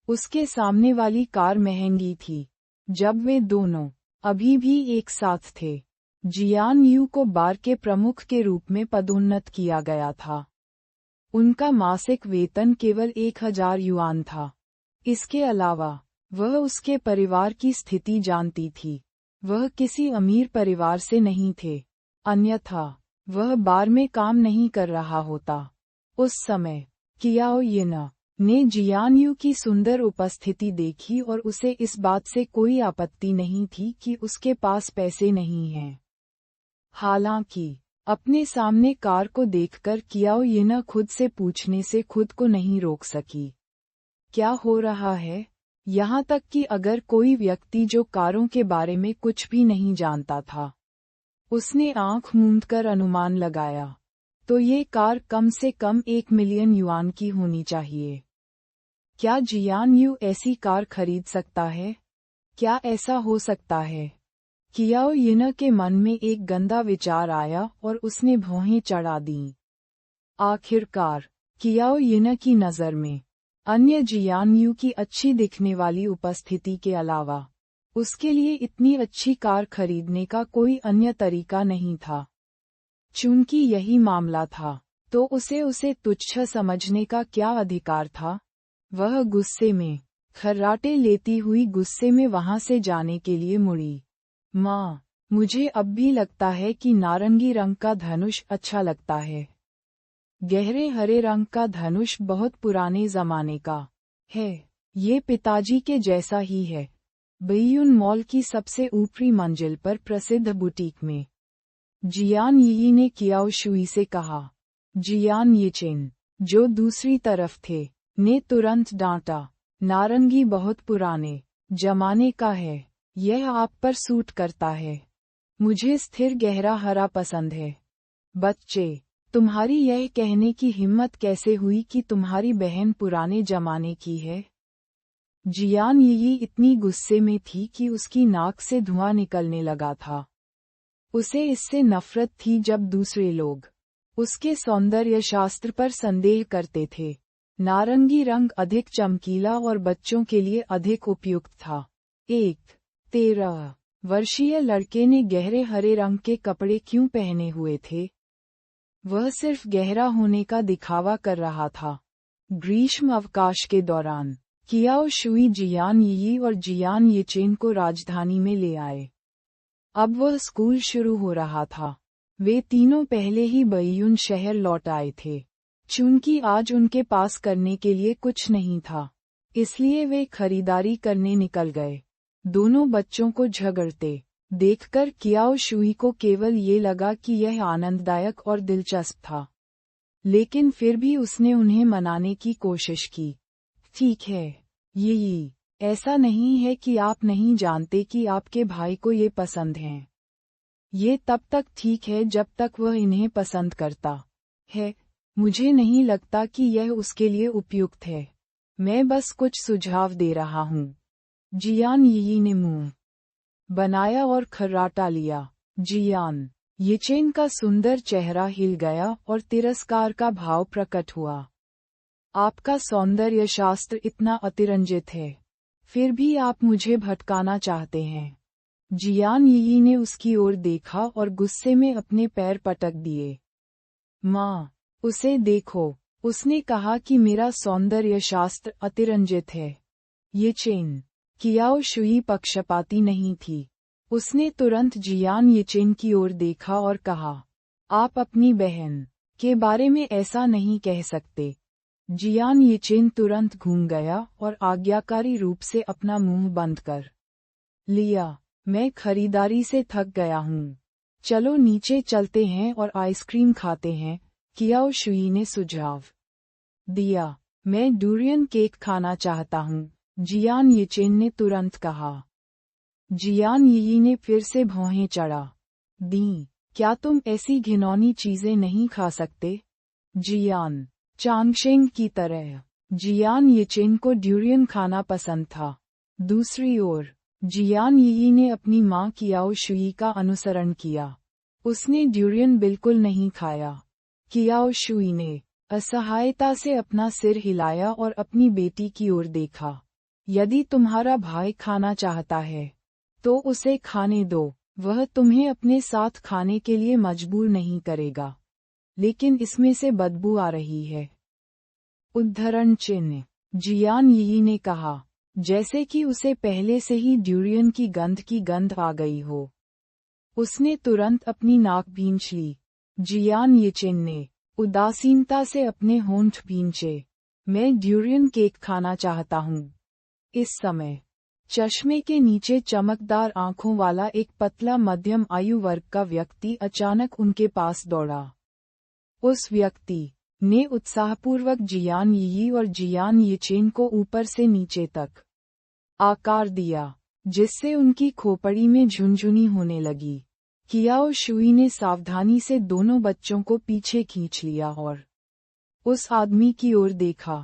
उसके सामने वाली कार महंगी थी। जब वे दोनों अभी भी एक साथ थे, जियान यू को बार के प्रमुख के रूप में पदोन्नत किया गया था। उनका मासिक वेतन केवल 1000 युआन था। इसके अलावा वह उसके परिवार की स्थिति जानती थी। वह किसी अमीर परिवार से नहीं थे, अन्यथा वह बार में काम नहीं कर रहा होता। उस समय कियाओ यिन ने जियान यू की सुंदर उपस्थिति देखी और उसे इस बात से कोई आपत्ति नहीं थी कि उसके पास पैसे नहीं हैं। हालांकि अपने सामने कार को देखकर कियाओ यिन खुद से पूछने से खुद को नहीं रोक सकी, क्या हो रहा है? यहाँ तक कि अगर कोई व्यक्ति जो कारों के बारे में कुछ भी नहीं जानता था, उसने आंख मूंदकर अनुमान लगाया, तो ये कार कम से कम 1 मिलियन युआन की होनी चाहिए। क्या जियान यू ऐसी कार खरीद सकता है? क्या ऐसा हो सकता है? कियाओ यिन के मन में एक गंदा विचार आया और उसने भौहें चढ़ा दीं। आखिरकार कियाओ यिन की नज़र में अन्य जियान यू की अच्छी दिखने वाली उपस्थिति के अलावा उसके लिए इतनी अच्छी कार खरीदने का कोई अन्य तरीका नहीं था। चूंकि यही मामला था, तो उसे तुच्छ समझने का क्या अधिकार था? वह गुस्से में खर्राटे लेती हुई गुस्से में वहां से जाने के लिए मुड़ी। माँ, मुझे अब भी लगता है कि नारंगी रंग का धनुष अच्छा लगता है। गहरे हरे रंग का धनुष बहुत पुराने जमाने का है। ये पिताजी के जैसा ही है। बेयुन मॉल की सबसे ऊपरी मंजिल पर प्रसिद्ध बुटीक में जियान यी ने कियाओ शुई से कहा। जियान यिचेन, जो दूसरी तरफ थे, ने तुरंत डांटा, नारंगी बहुत पुराने जमाने का है, यह आप पर सूट करता है। मुझे स्थिर गहरा हरा पसंद है। बच्चे, तुम्हारी यह कहने की हिम्मत कैसे हुई कि तुम्हारी बहन पुराने जमाने की है? जियान यी इतनी गुस्से में थी कि उसकी नाक से धुआं निकलने लगा था। उसे इससे नफरत थी जब दूसरे लोग उसके सौंदर्य शास्त्र पर संदेह करते थे। नारंगी रंग अधिक चमकीला और बच्चों के लिए अधिक उपयुक्त था। एक 13 वर्षीय लड़के ने गहरे हरे रंग के कपड़े क्यों पहने हुए थे? वह सिर्फ गहरा होने का दिखावा कर रहा था। ग्रीष्म अवकाश के दौरान कियाओ शुई जियान यी और जियान यिचेन को राजधानी में ले आए। अब वह स्कूल शुरू हो रहा था। वे तीनों पहले ही बेयुन शहर लौट आए थे। चूंकि आज उनके पास करने के लिए कुछ नहीं था, इसलिए वे खरीदारी करने निकल गए। दोनों बच्चों को झगड़ते देखकर कियाओ शुई को केवल ये लगा कि यह आनंददायक और दिलचस्प था, लेकिन फिर भी उसने उन्हें मनाने की कोशिश की। ठीक है, यी, ऐसा नहीं है कि आप नहीं जानते कि आपके भाई को ये पसंद है। ये तब तक ठीक है जब तक वह इन्हें पसंद करता है। मुझे नहीं लगता कि यह उसके लिए उपयुक्त है। मैं बस कुछ सुझाव दे रहा हूँ। जियान यी ने मुंह बनाया और खर्राटा लिया। जियान येचेन का सुंदर चेहरा हिल गया और तिरस्कार का भाव प्रकट हुआ। आपका सौंदर्य शास्त्र इतना अतिरंजित है, फिर भी आप मुझे भटकाना चाहते हैं। जियान यी ने उसकी ओर देखा और गुस्से में अपने पैर पटक दिए। माँ, उसे देखो, उसने कहा कि मेरा सौंदर्य शास्त्र अतिरंजित है। येचेन कियाओ शुई पक्षपाती नहीं थी। उसने तुरंत जियान येचेन की ओर देखा और कहा, आप अपनी बहन के बारे में ऐसा नहीं कह सकते। जियान येचेन तुरंत घूम गया और आज्ञाकारी रूप से अपना मुंह बंद कर लिया। मैं खरीदारी से थक गया हूँ। चलो नीचे चलते हैं और आइसक्रीम खाते हैं, कियाओ शुई ने सुझाव दिया। मैं डुरियन केक खाना चाहता हूँ, जियान येचेन ने तुरंत कहा। जियान यी ने फिर से भौहें चढ़ा दी। क्या तुम ऐसी घिनौनी चीजें नहीं खा सकते? जियान चांगशेंग की तरह जियान येचेन को ड्यूरियन खाना पसंद था। दूसरी ओर जियान यी ने अपनी माँ कियाओ शुई का अनुसरण किया। उसने ड्यूरियन बिल्कुल नहीं खाया। कियाओ शुई ने असहायता से अपना सिर हिलाया और अपनी बेटी की ओर देखा। यदि तुम्हारा भाई खाना चाहता है तो उसे खाने दो, वह तुम्हें अपने साथ खाने के लिए मजबूर नहीं करेगा। लेकिन इसमें से बदबू आ रही है। उद्धरण चिन्ह। जियान यी ने कहा, जैसे कि उसे पहले से ही ड्यूरियन की गंध आ गई हो। उसने तुरंत अपनी नाक भींच ली। जियान येचेन ने उदासीनता से अपने होंठ भींचे। मैं ड्यूरियन केक खाना चाहता हूँ। इस समय चश्मे के नीचे चमकदार आंखों वाला एक पतला मध्यम आयु वर्ग का व्यक्ति अचानक उनके पास दौड़ा। उस व्यक्ति ने उत्साहपूर्वक जियान यी और जियान येचेन को ऊपर से नीचे तक आकार दिया, जिससे उनकी खोपड़ी में झुनझुनी होने लगी। कियाओ शुई ने सावधानी से दोनों बच्चों को पीछे खींच लिया और उस आदमी की ओर देखा।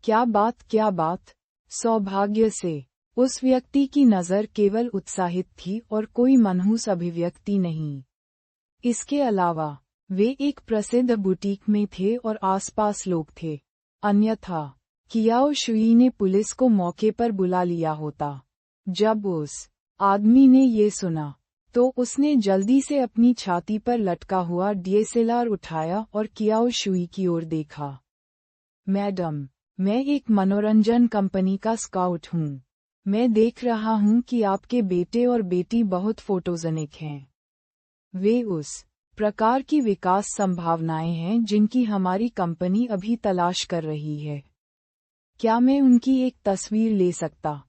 क्या बात, सौभाग्य से उस व्यक्ति की नज़र केवल उत्साहित थी और कोई मनहूस अभिव्यक्ति नहीं। इसके अलावा वे एक प्रसिद्ध बुटीक में थे और आसपास लोग थे। अन्यथा कियाओ शुई ने पुलिस को मौके पर बुला लिया होता। जब उस आदमी ने ये सुना तो उसने जल्दी से अपनी छाती पर लटका हुआ डीएसएलआर उठाया और कियाओ शुई की ओर देखा। मैडम, मैं एक मनोरंजन कंपनी का स्काउट हूँ। मैं देख रहा हूँ कि आपके बेटे और बेटी बहुत फोटोजेनिक हैं। वे उस प्रकार की विकास संभावनाएं हैं जिनकी हमारी कंपनी अभी तलाश कर रही है। क्या मैं उनकी एक तस्वीर ले सकता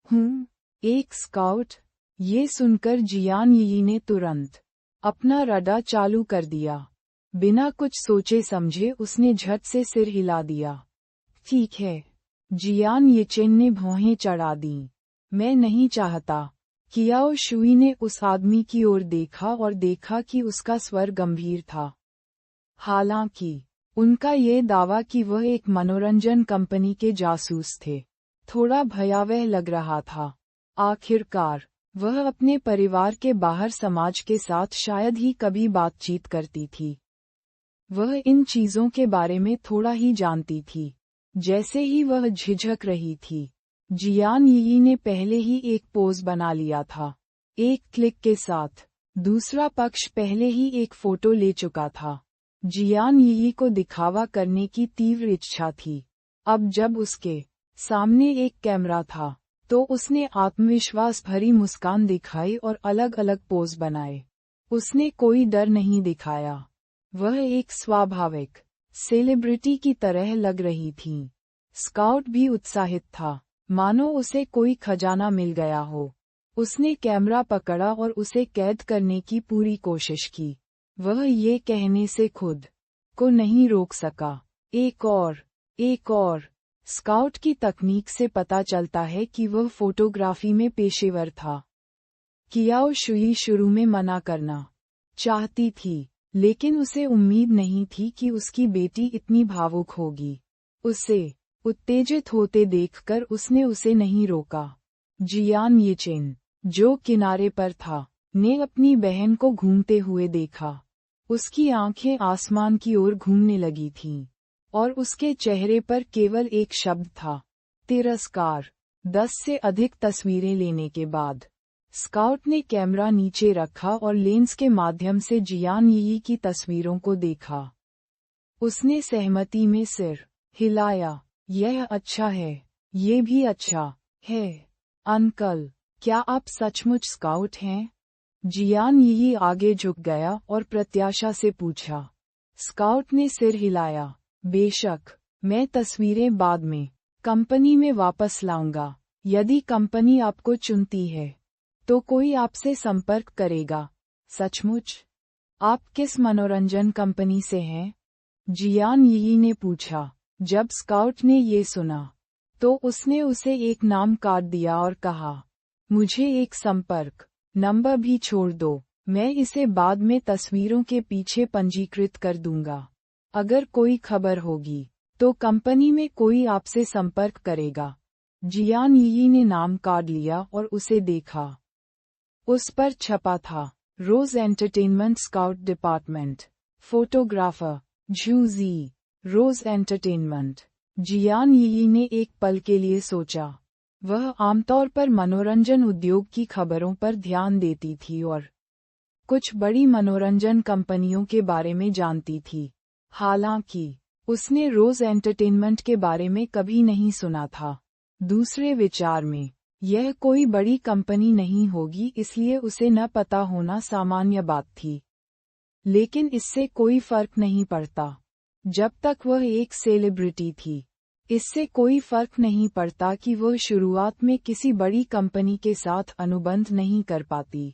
हूँ? एक स्काउट? ये सुनकर जियान यी ने तुरंत अपना रडार चालू कर दिया। बिना कुछ सोचे समझे उसने झट से सिर हिला दिया। ठीक है। जियान येचेन ने भौहें चढ़ा दीं। मैं नहीं चाहता। कियाओ शुई ने उस आदमी की ओर देखा और देखा कि उसका स्वर गंभीर था। हालांकि उनका ये दावा कि वह एक मनोरंजन कंपनी के जासूस थे, थोड़ा भयावह लग रहा था। आखिरकार वह अपने परिवार के बाहर समाज के साथ शायद ही कभी बातचीत करती थी। वह इन चीजों के बारे में थोड़ा ही जानती थी। जैसे ही वह झिझक रही थी, जियान यी ने पहले ही एक पोज बना लिया था। एक क्लिक के साथ दूसरा पक्ष पहले ही एक फोटो ले चुका था। जियान यी को दिखावा करने की तीव्र इच्छा थी। अब जब उसके सामने एक कैमरा था, तो उसने आत्मविश्वास भरी मुस्कान दिखाई और अलग अलग पोज बनाए। उसने कोई डर नहीं दिखाया। वह एक स्वाभाविक सेलिब्रिटी की तरह लग रही थी। स्काउट भी उत्साहित था, मानो उसे कोई खजाना मिल गया हो। उसने कैमरा पकड़ा और उसे कैद करने की पूरी कोशिश की। वह ये कहने से खुद को नहीं रोक सका, एक और। स्काउट की तकनीक से पता चलता है कि वह फोटोग्राफी में पेशेवर था। कियाओ शुई शुरू में मना करना चाहती थी, लेकिन उसे उम्मीद नहीं थी कि उसकी बेटी इतनी भावुक होगी। उत्तेजित होते देखकर उसने उसे नहीं रोका। जियान येचेन, जो किनारे पर था, ने अपनी बहन को घूमते हुए देखा। उसकी आंखें आसमान की ओर घूमने लगी थीं, और उसके चेहरे पर केवल एक शब्द था, तिरस्कार। 10 से अधिक तस्वीरें लेने के बाद स्काउट ने कैमरा नीचे रखा और लेंस के माध्यम से जियान यी की तस्वीरों को देखा। उसने सहमति में सिर हिलाया। यह अच्छा है। ये भी अच्छा है। अंकल, क्या आप सचमुच स्काउट हैं? जियान यी आगे झुक गया और प्रत्याशा से पूछा। स्काउट ने सिर हिलाया। बेशक, मैं तस्वीरें बाद में कंपनी में वापस लाऊंगा। यदि कंपनी आपको चुनती है, तो कोई आपसे संपर्क करेगा। सचमुच? आप किस मनोरंजन कंपनी से हैं? जियान यी ने पूछा। जब स्काउट ने ये सुना, तो उसने उसे एक नाम काट दिया और कहा, मुझे एक संपर्क नंबर भी छोड़ दो। मैं इसे बाद में तस्वीरों के पीछे पंजीकृत कर दूंगा। अगर कोई खबर होगी, तो कंपनी में कोई आपसे संपर्क करेगा। जियान यी ने नाम काट लिया और उसे देखा। उस पर छपा था, रोज एंटरटेनमेंट स्काउट डिपार्टमेंट, फोटोग्राफर झूजी, रोज एंटरटेनमेंट। जियान यी ने एक पल के लिए सोचा। वह आमतौर पर मनोरंजन उद्योग की खबरों पर ध्यान देती थी और कुछ बड़ी मनोरंजन कंपनियों के बारे में जानती थी। हालांकि उसने रोज एंटरटेनमेंट के बारे में कभी नहीं सुना था। दूसरे विचार में, यह कोई बड़ी कंपनी नहीं होगी, इसलिए उसे न पता होना सामान्य बात थी। लेकिन इससे कोई फर्क नहीं पड़ता, जब तक वह एक सेलिब्रिटी थी। इससे कोई फर्क नहीं पड़ता कि वह शुरुआत में किसी बड़ी कंपनी के साथ अनुबंध नहीं कर पाती।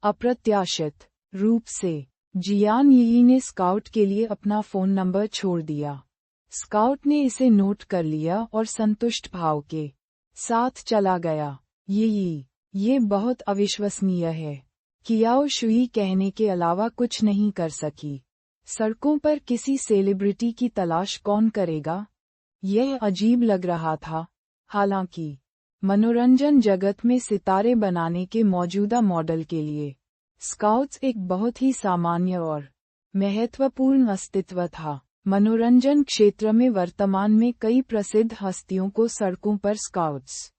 अप्रत्याशित रूप से, जियान यी ने स्काउट के लिए अपना फोन नंबर छोड़ दिया। स्काउट ने इसे नोट कर लिया और संतुष्ट भाव के साथ चला गया। ये बहुत अविश्वसनीय है। कियाओ शुई कहने के अलावा कुछ नहीं कर सकी। सड़कों पर किसी सेलिब्रिटी की तलाश कौन करेगा? यह अजीब लग रहा था। हालांकि मनोरंजन जगत में सितारे बनाने के मौजूदा मॉडल के लिए स्काउट्स एक बहुत ही सामान्य और महत्वपूर्ण अस्तित्व था। मनोरंजन क्षेत्र में वर्तमान में कई प्रसिद्ध हस्तियों को सड़कों पर स्काउट्स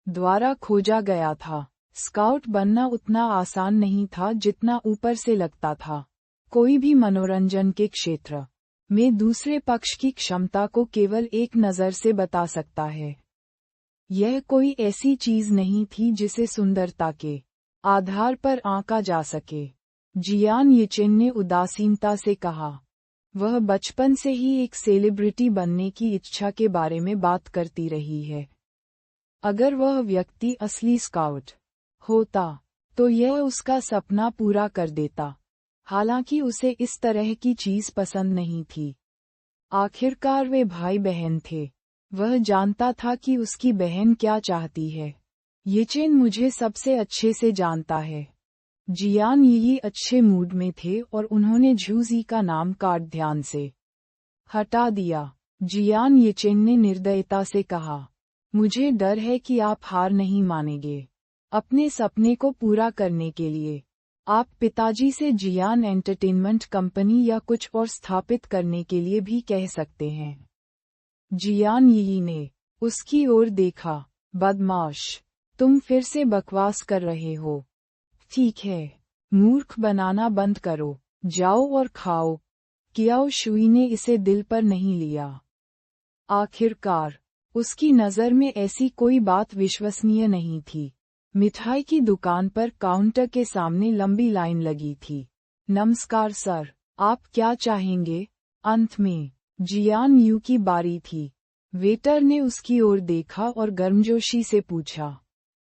द्वारा खोजा गया था। स्काउट बनना उतना आसान नहीं था जितना ऊपर से लगता था। कोई भी मनोरंजन के क्षेत्र में दूसरे पक्ष की क्षमता को केवल एक नज़र से बता सकता है। यह कोई ऐसी चीज नहीं थी जिसे सुंदरता के आधार पर आंका जा सके। जियान येचेन ने उदासीनता से कहा। वह बचपन से ही एक सेलिब्रिटी बनने की इच्छा के बारे में बात करती रही है। अगर वह व्यक्ति असली स्काउट होता, तो यह उसका सपना पूरा कर देता। हालांकि उसे इस तरह की चीज पसंद नहीं थी। आखिरकार वे भाई बहन थे। वह जानता था कि उसकी बहन क्या चाहती है। येचेन मुझे सबसे अच्छे से जानता है। जियान यी अच्छे मूड में थे और उन्होंने झूजी का नाम काट ध्यान से हटा दिया। जियान येचेन ने निर्दयता से कहा, मुझे डर है कि आप हार नहीं मानेंगे। अपने सपने को पूरा करने के लिए आप पिताजी से जियान एंटरटेनमेंट कंपनी या कुछ और स्थापित करने के लिए भी कह सकते हैं। जियान यी ने उसकी ओर देखा। बदमाश, तुम फिर से बकवास कर रहे हो। ठीक है, मूर्ख बनाना बंद करो। जाओ और खाओ। कियाओ शुई ने इसे दिल पर नहीं लिया। आखिरकार उसकी नज़र में ऐसी कोई बात विश्वसनीय नहीं थी। मिठाई की दुकान पर काउंटर के सामने लंबी लाइन लगी थी। नमस्कार सर, आप क्या चाहेंगे? अंत में जियान यू की बारी थी। वेटर ने उसकी ओर देखा और गर्मजोशी से पूछा,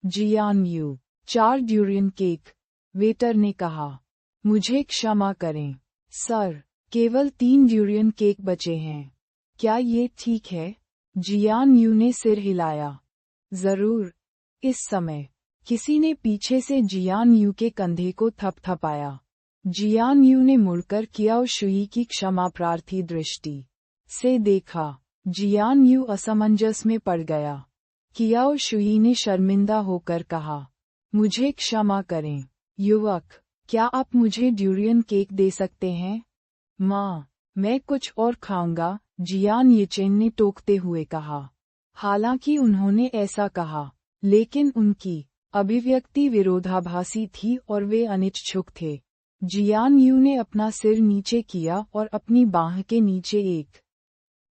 जियान यू, 4 ड्यूरियन केक। वेटर ने कहा, मुझे क्षमा करें सर, केवल 3 ड्यूरियन केक बचे हैं। क्या ये ठीक है? जियान यू ने सिर हिलाया। जरूर। इस समय किसी ने पीछे से जियान यू के कंधे को थपथपाया। जियान यू ने मुड़कर कियाओ शुई की क्षमा प्रार्थी दृष्टि से देखा। जियान यू असमंजस में पड़ गया। कियाओ शुई ने शर्मिंदा होकर कहा, मुझे क्षमा करें, युवक, क्या आप मुझे ड्यूरियन केक दे सकते हैं? माँ, मैं कुछ और खाऊंगा, जियान येचेन ने टोकते हुए कहा। हालांकि उन्होंने ऐसा कहा, लेकिन उनकी अभिव्यक्ति विरोधाभासी थी और वे अनिच्छुक थे। जियान यू ने अपना सिर नीचे किया और अपनी बाह के नीचे एक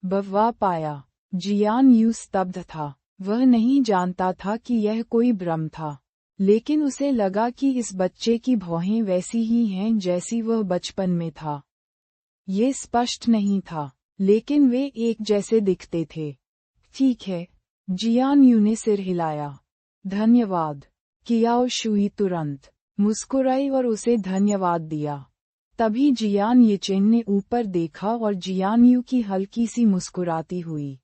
बव्वा पाया। जियान यू स्तब्ध था। वह नहीं जानता था कि यह कोई भ्रम था, लेकिन उसे लगा कि इस बच्चे की भौहें वैसी ही हैं जैसी वह बचपन में था। ये स्पष्ट नहीं था, लेकिन वे एक जैसे दिखते थे। ठीक है, जियान यू ने सिर हिलाया। धन्यवाद। कियाओ शुई तुरंत मुस्कुराई और उसे धन्यवाद दिया। तभी जियान येचेन ने ऊपर देखा और जियान यू की हल्की सी मुस्कुराती हुई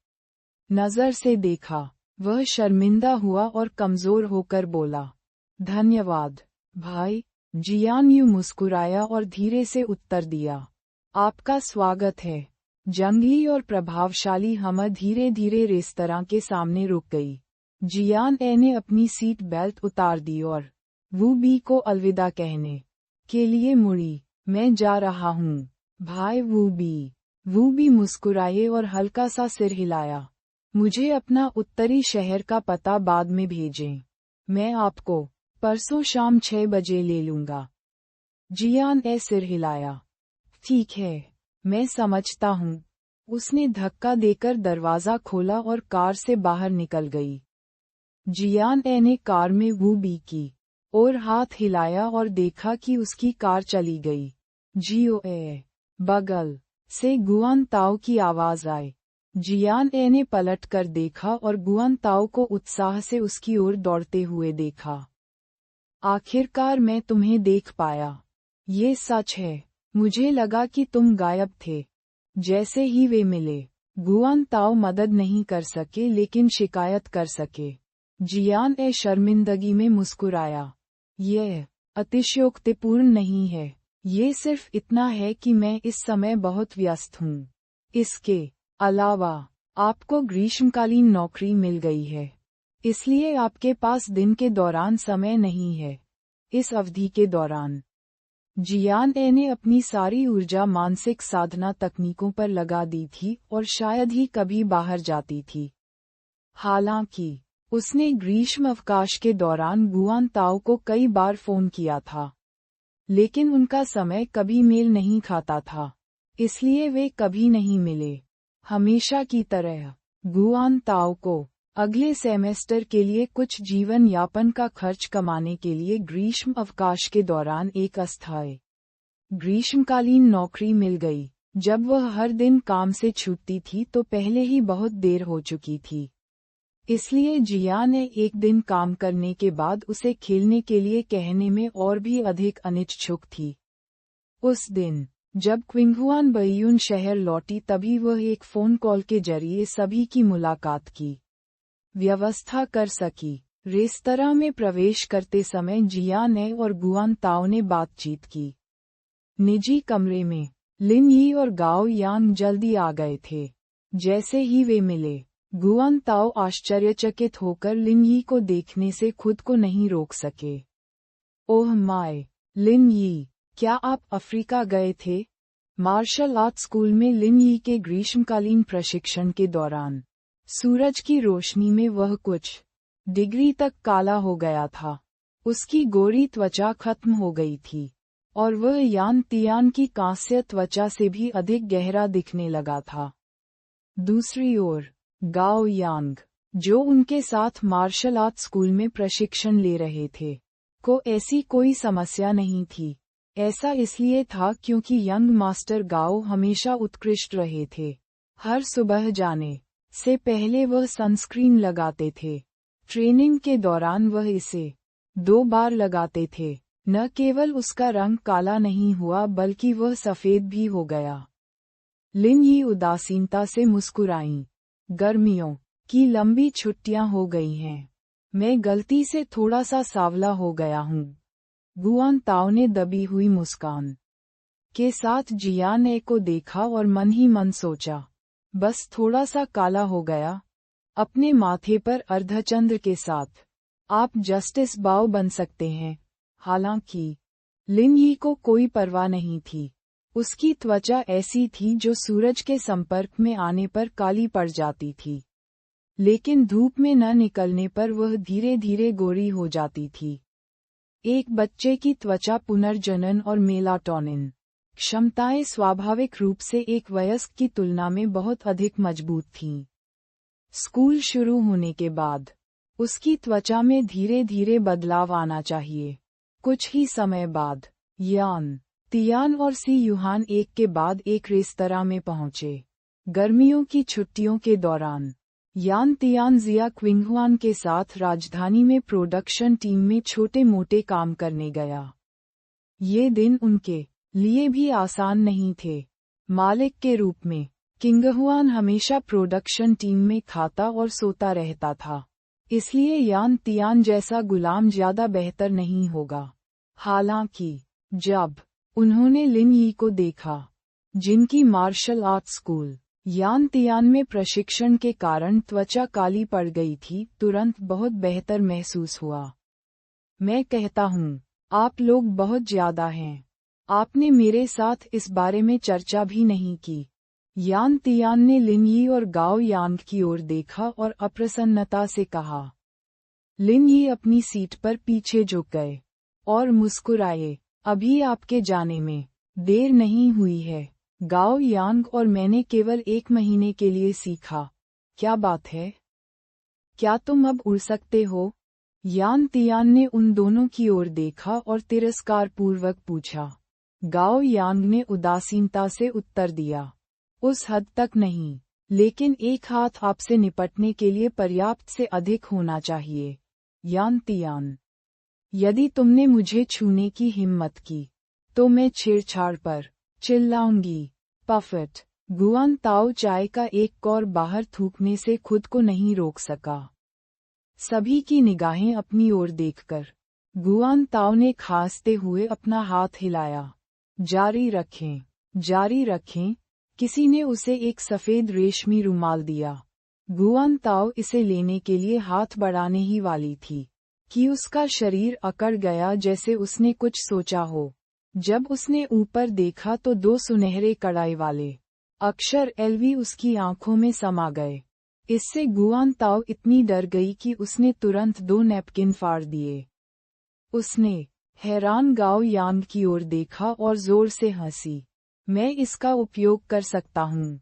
नजर से देखा। वह शर्मिंदा हुआ और कमजोर होकर बोला, धन्यवाद, भाई। जियान यू मुस्कुराया और धीरे से उत्तर दिया, आपका स्वागत है। जंगली और प्रभावशाली हमर धीरे धीरे रेस्तरां के सामने रुक गई। जियान ए ने अपनी सीट बेल्ट उतार दी और वू बी को अलविदा कहने के लिए मुड़ी। मैं जा रहा हूँ, भाई वू बी। वू बी मुस्कुराए और हल्का सा सिर हिलाया। मुझे अपना उत्तरी शहर का पता बाद में भेजें। मैं आपको परसों शाम 6 बजे ले लूँगा। जियान ए सिर हिलाया। ठीक है, मैं समझता हूँ। उसने धक्का देकर दरवाजा खोला और कार से बाहर निकल गई। जियान ए ने कार में वू बी की और हाथ हिलाया और देखा कि उसकी कार चली गई। जियो ए। बगल से गुआन ताओ की आवाज आई। जियान ए ने पलट कर देखा और गुआन ताओ को उत्साह से उसकी ओर दौड़ते हुए देखा। आखिरकार मैं तुम्हें देख पाया। ये सच है, मुझे लगा कि तुम गायब थे। जैसे ही वे मिले, गुआन ताओ मदद नहीं कर सके लेकिन शिकायत कर सके। जियान ए शर्मिंदगी में मुस्कुराया। यह अतिशयोक्तिपूर्ण नहीं है, ये सिर्फ इतना है कि मैं इस समय बहुत व्यस्त हूँ। इसके अलावा, आपको ग्रीष्मकालीन नौकरी मिल गई है, इसलिए आपके पास दिन के दौरान समय नहीं है। इस अवधि के दौरान जियान ए ने अपनी सारी ऊर्जा मानसिक साधना तकनीकों पर लगा दी थी और शायद ही कभी बाहर जाती थी। हालांकि उसने ग्रीष्म अवकाश के दौरान गुआन ताओ को कई बार फोन किया था, लेकिन उनका समय कभी मेल नहीं खाता था, इसलिए वे कभी नहीं मिले। हमेशा की तरह, गुआन ताओ को अगले सेमेस्टर के लिए कुछ जीवन यापन का खर्च कमाने के लिए ग्रीष्म अवकाश के दौरान एक अस्थायी ग्रीष्मकालीन नौकरी मिल गई। जब वह हर दिन काम से छूटती थी तो पहले ही बहुत देर हो चुकी थी, इसलिए जियान ने एक दिन काम करने के बाद उसे खेलने के लिए कहने में और भी अधिक अनिच्छुक थी। उस दिन जब क्विंगहुआन बइयुन शहर लौटी तभी वह एक फोन कॉल के जरिए सभी की मुलाकात की व्यवस्था कर सकी। रेस्तरां में प्रवेश करते समय जियान ने और गुआन ताओ ने बातचीत की। निजी कमरे में लिन यी और गाओ यांग जल्दी आ गए थे। जैसे ही वे मिले, गुआन ताओ आश्चर्यचकित होकर लिन यी को देखने से खुद को नहीं रोक सके। ओह माय, लिन यी, क्या आप अफ्रीका गए थे? मार्शल आर्ट स्कूल में लिन यी के ग्रीष्मकालीन प्रशिक्षण के दौरान सूरज की रोशनी में वह कुछ डिग्री तक काला हो गया था। उसकी गोरी त्वचा खत्म हो गई थी और वह यान तियान की कांस्य त्वचा से भी अधिक गहरा दिखने लगा था। दूसरी ओर, गाओ यांग, जो उनके साथ मार्शल आर्ट स्कूल में प्रशिक्षण ले रहे थे, को ऐसी कोई समस्या नहीं थी। ऐसा इसलिए था क्योंकि यंग मास्टर गाओ हमेशा उत्कृष्ट रहे थे। हर सुबह जाने से पहले वह सनस्क्रीन लगाते थे। ट्रेनिंग के दौरान वह इसे 2 बार लगाते थे। न केवल उसका रंग काला नहीं हुआ बल्कि वह सफेद भी हो गया। लिन यी उदासीनता से मुस्कुराईं। गर्मियों की लंबी छुट्टियां हो गई हैं। मैं गलती से थोड़ा सा सांवला हो गया हूँ। गुआन ताओ ने दबी हुई मुस्कान के साथ जियान ए को देखा और मन ही मन सोचा, बस थोड़ा सा काला हो गया, अपने माथे पर अर्धचंद्र के साथ। आप जस्टिस बाओ बन सकते हैं। हालांकि लिन यी को कोई परवाह नहीं थी। उसकी त्वचा ऐसी थी जो सूरज के संपर्क में आने पर काली पड़ जाती थी, लेकिन धूप में न निकलने पर वह धीरे धीरे गोरी हो जाती थी। एक बच्चे की त्वचा पुनर्जनन और मेलाटोनिन क्षमताएं स्वाभाविक रूप से एक वयस्क की तुलना में बहुत अधिक मजबूत थीं। स्कूल शुरू होने के बाद उसकी त्वचा में धीरे धीरे बदलाव आना चाहिए। कुछ ही समय बाद यान तियान और सी यूहान एक के बाद एक रेस्तरां में पहुंचे। गर्मियों की छुट्टियों के दौरान यान तियान जिया क्विंगहुआन के साथ राजधानी में प्रोडक्शन टीम में छोटे मोटे काम करने गया। ये दिन उनके लिए भी आसान नहीं थे। मालिक के रूप में किंगहुआन हमेशा प्रोडक्शन टीम में खाता और सोता रहता था, इसलिए यान तियान जैसा गुलाम ज्यादा बेहतर नहीं होगा। हालांकि जब उन्होंने लिन यी को देखा, जिनकी मार्शल आर्ट स्कूल यान तियान में प्रशिक्षण के कारण त्वचा काली पड़ गई थी, तुरंत बहुत बेहतर महसूस हुआ। मैं कहता हूँ, आप लोग बहुत ज्यादा हैं। आपने मेरे साथ इस बारे में चर्चा भी नहीं की। यान तियान ने लिन यी और गाओ यांग की ओर देखा और अप्रसन्नता से कहा। लिन यी अपनी सीट पर पीछे झुक गए और मुस्कुराए। अभी आपके जाने में देर नहीं हुई है, गाओ यांग, और मैंने केवल 1 महीने के लिए सीखा। क्या बात है? क्या तुम अब उड़ सकते हो? यान तियान ने उन दोनों की ओर देखा और तिरस्कारपूर्वक पूछा। गाओ यांग ने उदासीनता से उत्तर दिया, उस हद तक नहीं, लेकिन एक हाथ आपसे निपटने के लिए पर्याप्त से अधिक होना चाहिए। यान तियान, यदि तुमने मुझे छूने की हिम्मत की, तो मैं छेड़छाड़ पर चिल्लाऊंगी। पफट गुआन ताओ चाय का एक कौर बाहर थूकने से खुद को नहीं रोक सका। सभी की निगाहें अपनी ओर देखकर गुआन ताओ ने खांसते हुए अपना हाथ हिलाया। जारी रखें, जारी रखें। किसी ने उसे एक सफेद रेशमी रुमाल दिया। गुआन ताओ इसे लेने के लिए हाथ बढ़ाने ही वाली थी कि उसका शरीर अकड़ गया, जैसे उसने कुछ सोचा हो। जब उसने ऊपर देखा तो 2 सुनहरे कड़ाई वाले अक्षर एलवी उसकी आंखों में समा गए। इससे गुआन ताओ इतनी डर गई कि उसने तुरंत 2 नैपकिन फाड़ दिए। उसने हैरान गाओ यांग की ओर देखा और जोर से हंसी। मैं इसका उपयोग कर सकता हूँ।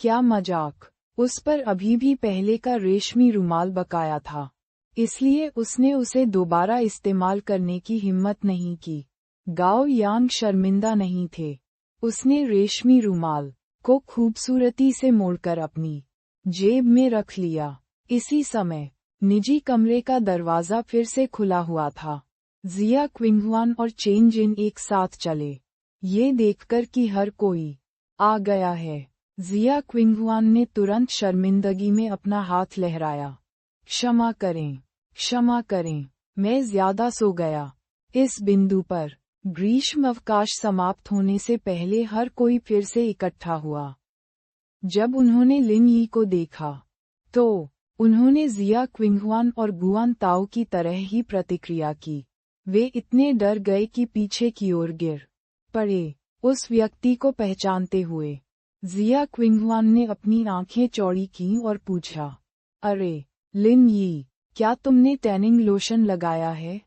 क्या मजाक? उस पर अभी भी पहले का रेशमी रुमाल बकाया था, इसलिए उसने उसे दोबारा इस्तेमाल करने की हिम्मत नहीं की। गाओ यांग शर्मिंदा नहीं थे। उसने रेशमी रुमाल को खूबसूरती से मोड़कर अपनी जेब में रख लिया। इसी समय निजी कमरे का दरवाजा फिर से खुला हुआ था। जिया क्विंगहुआन और चेन जिन एक साथ चले, ये देखकर कि हर कोई आ गया है। जिया क्विंगहुआन ने तुरंत शर्मिंदगी में अपना हाथ लहराया। क्षमा करें, क्षमा करें, मैं ज्यादा सो गया। इस बिंदु पर ग्रीष्म अवकाश समाप्त होने से पहले हर कोई फिर से इकट्ठा हुआ। जब उन्होंने लिन यी को देखा, तो उन्होंने जिया क्विंगहुआन और गुआन ताओ की तरह ही प्रतिक्रिया की। वे इतने डर गए कि पीछे की ओर गिर पड़े, उस व्यक्ति को पहचानते हुए। जिया क्विंगहुआन ने अपनी आंखें चौड़ी कीं और पूछा, अरे लिन यी, क्या तुमने टैनिंग लोशन लगाया है?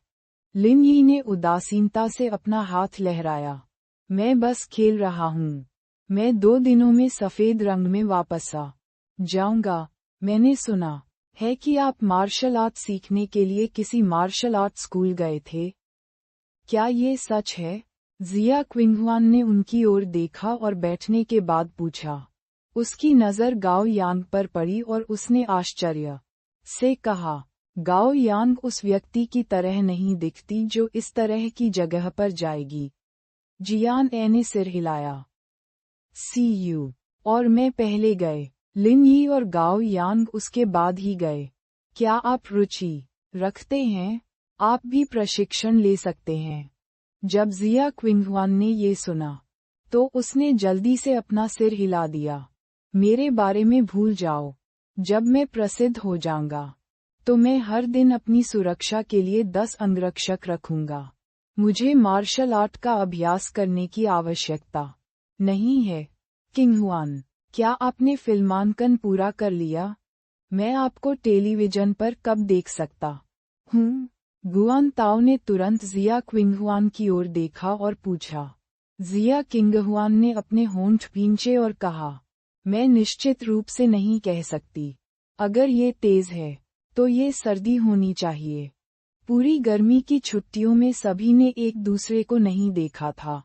लिन यी ने उदासीनता से अपना हाथ लहराया। मैं बस खेल रहा हूँ। मैं 2 दिनों में सफेद रंग में वापस आ जाऊंगा। मैंने सुना है कि आप मार्शल आर्ट सीखने के लिए किसी मार्शल आर्ट स्कूल गए थे। क्या ये सच है? जिया क्विंगहुआन ने उनकी ओर देखा और बैठने के बाद पूछा। उसकी नज़र गाओ यांग पर पड़ी और उसने आश्चर्य से कहा, गाओ यांग उस व्यक्ति की तरह नहीं दिखती जो इस तरह की जगह पर जाएगी। जियान ए ने सिर हिलाया। सी यू और मैं पहले गए। लिन यी और गाओ यांग उसके बाद ही गए। क्या आप रुचि रखते हैं? आप भी प्रशिक्षण ले सकते हैं। जब जिया क्विंगहुआन ने ये सुना, तो उसने जल्दी से अपना सिर हिला दिया। मेरे बारे में भूल जाओ। जब मैं प्रसिद्ध हो जाऊंगा तो मैं हर दिन अपनी सुरक्षा के लिए 10 अंगरक्षक रखूंगा। मुझे मार्शल आर्ट का अभ्यास करने की आवश्यकता नहीं है। किंग हुआन, क्या आपने फिल्मांकन पूरा कर लिया? मैं आपको टेलीविजन पर कब देख सकता हूँ? गुआन ताओ ने तुरंत जिया क्विंगहुआन की ओर देखा और पूछा। जिया किंगहुआन ने अपने होंठ भींचे और कहा, मैं निश्चित रूप से नहीं कह सकती। अगर ये तेज है तो ये सर्दी होनी चाहिए। पूरी गर्मी की छुट्टियों में सभी ने एक दूसरे को नहीं देखा था।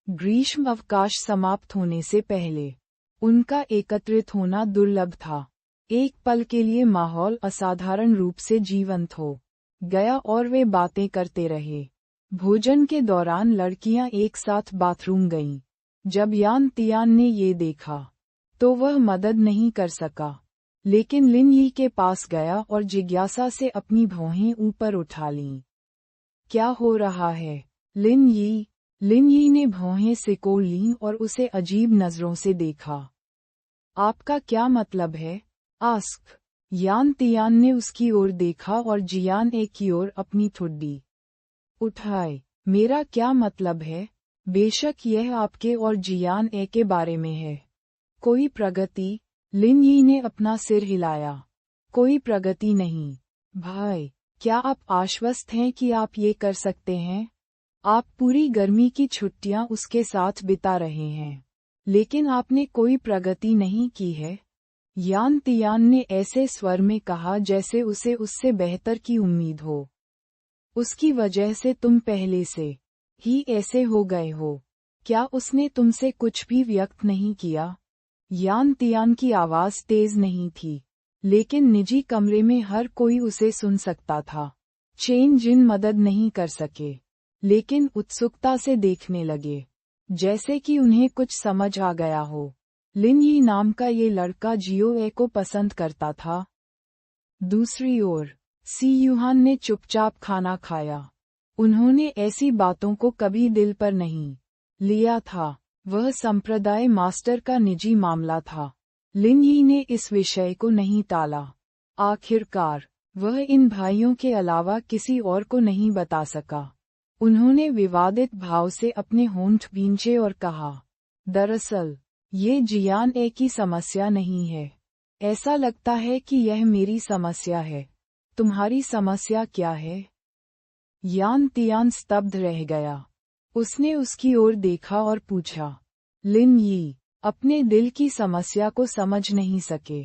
ग्रीष्म अवकाश समाप्त होने से पहले उनका एकत्रित होना दुर्लभ था। एक पल के लिए माहौल असाधारण रूप से जीवंत हो गया और वे बातें करते रहे। भोजन के दौरान लड़कियां एक साथ बाथरूम गईं। जब यान तियान ने ये देखा तो वह मदद नहीं कर सका, लेकिन लिन यी के पास गया और जिज्ञासा से अपनी भौहें ऊपर उठा लीं। क्या हो रहा है? लिन यी ने भौहें सिकोड़ लीं और उसे अजीब नजरों से देखा। आपका क्या मतलब है? आस्क। यान तियान ने उसकी ओर देखा और जियान ए की ओर अपनी ठुड्डी उठाए। मेरा क्या मतलब है? बेशक यह आपके और जियान ए के बारे में है। कोई प्रगति? लिन यी ने अपना सिर हिलाया। कोई प्रगति नहीं। भाई, क्या आप आश्वस्त हैं कि आप ये कर सकते हैं? आप पूरी गर्मी की छुट्टियां उसके साथ बिता रहे हैं, लेकिन आपने कोई प्रगति नहीं की है। यान तियान ने ऐसे स्वर में कहा जैसे उसे उससे बेहतर की उम्मीद हो। उसकी वजह से तुम पहले से ही ऐसे हो गए हो। क्या उसने तुमसे कुछ भी व्यक्त नहीं किया? यान तियान की आवाज तेज नहीं थी, लेकिन निजी कमरे में हर कोई उसे सुन सकता था। चेन जिन मदद नहीं कर सके, लेकिन उत्सुकता से देखने लगे, जैसे कि उन्हें कुछ समझ आ गया हो। लिन यी नाम का ये लड़का जियो ए को पसंद करता था। दूसरी ओर सी यूहान ने चुपचाप खाना खाया। उन्होंने ऐसी बातों को कभी दिल पर नहीं लिया था। वह संप्रदाय मास्टर का निजी मामला था। लिन यी ने इस विषय को नहीं टाला। आखिरकार वह इन भाइयों के अलावा किसी और को नहीं बता सका। उन्होंने विवादित भाव से अपने होंठ भींचे और कहा, दरअसल ये जियान ए की समस्या नहीं है। ऐसा लगता है कि यह मेरी समस्या है। तुम्हारी समस्या क्या है? यान तियान स्तब्ध रह गया। उसने उसकी ओर देखा और पूछा। लिन यी अपने दिल की समस्या को समझ नहीं सके।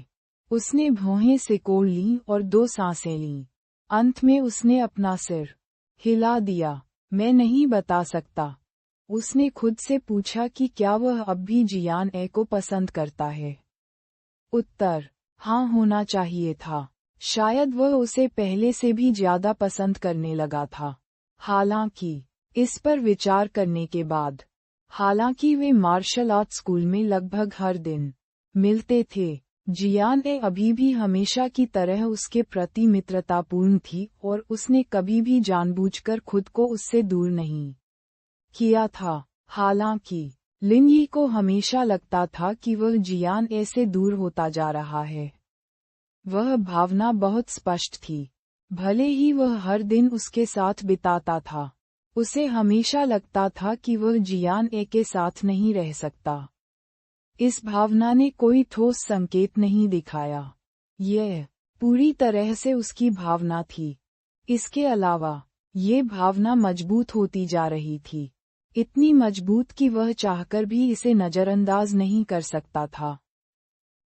उसने भौहें सिकोड़ लीं और 2 सांसें लीं। अंत में उसने अपना सिर हिला दिया। मैं नहीं बता सकता। उसने खुद से पूछा कि क्या वह अब भी जियान ए को पसंद करता है। उत्तर हाँ होना चाहिए था। शायद वह उसे पहले से भी ज्यादा पसंद करने लगा था। हालांकि इस पर विचार करने के बाद, हालांकि वे मार्शल आर्ट स्कूल में लगभग हर दिन मिलते थे, जियान ए अभी भी हमेशा की तरह उसके प्रति मित्रतापूर्ण थी और उसने कभी भी जानबूझकर खुद को उससे दूर नहीं किया था। हालांकि लिन यी को हमेशा लगता था कि वह जियान ए से दूर होता जा रहा है। वह भावना बहुत स्पष्ट थी। भले ही वह हर दिन उसके साथ बिताता था, उसे हमेशा लगता था कि वह जियान ए के साथ नहीं रह सकता। इस भावना ने कोई ठोस संकेत नहीं दिखाया। यह पूरी तरह से उसकी भावना थी। इसके अलावा ये भावना मजबूत होती जा रही थी, इतनी मजबूत कि वह चाहकर भी इसे नजरअंदाज नहीं कर सकता था।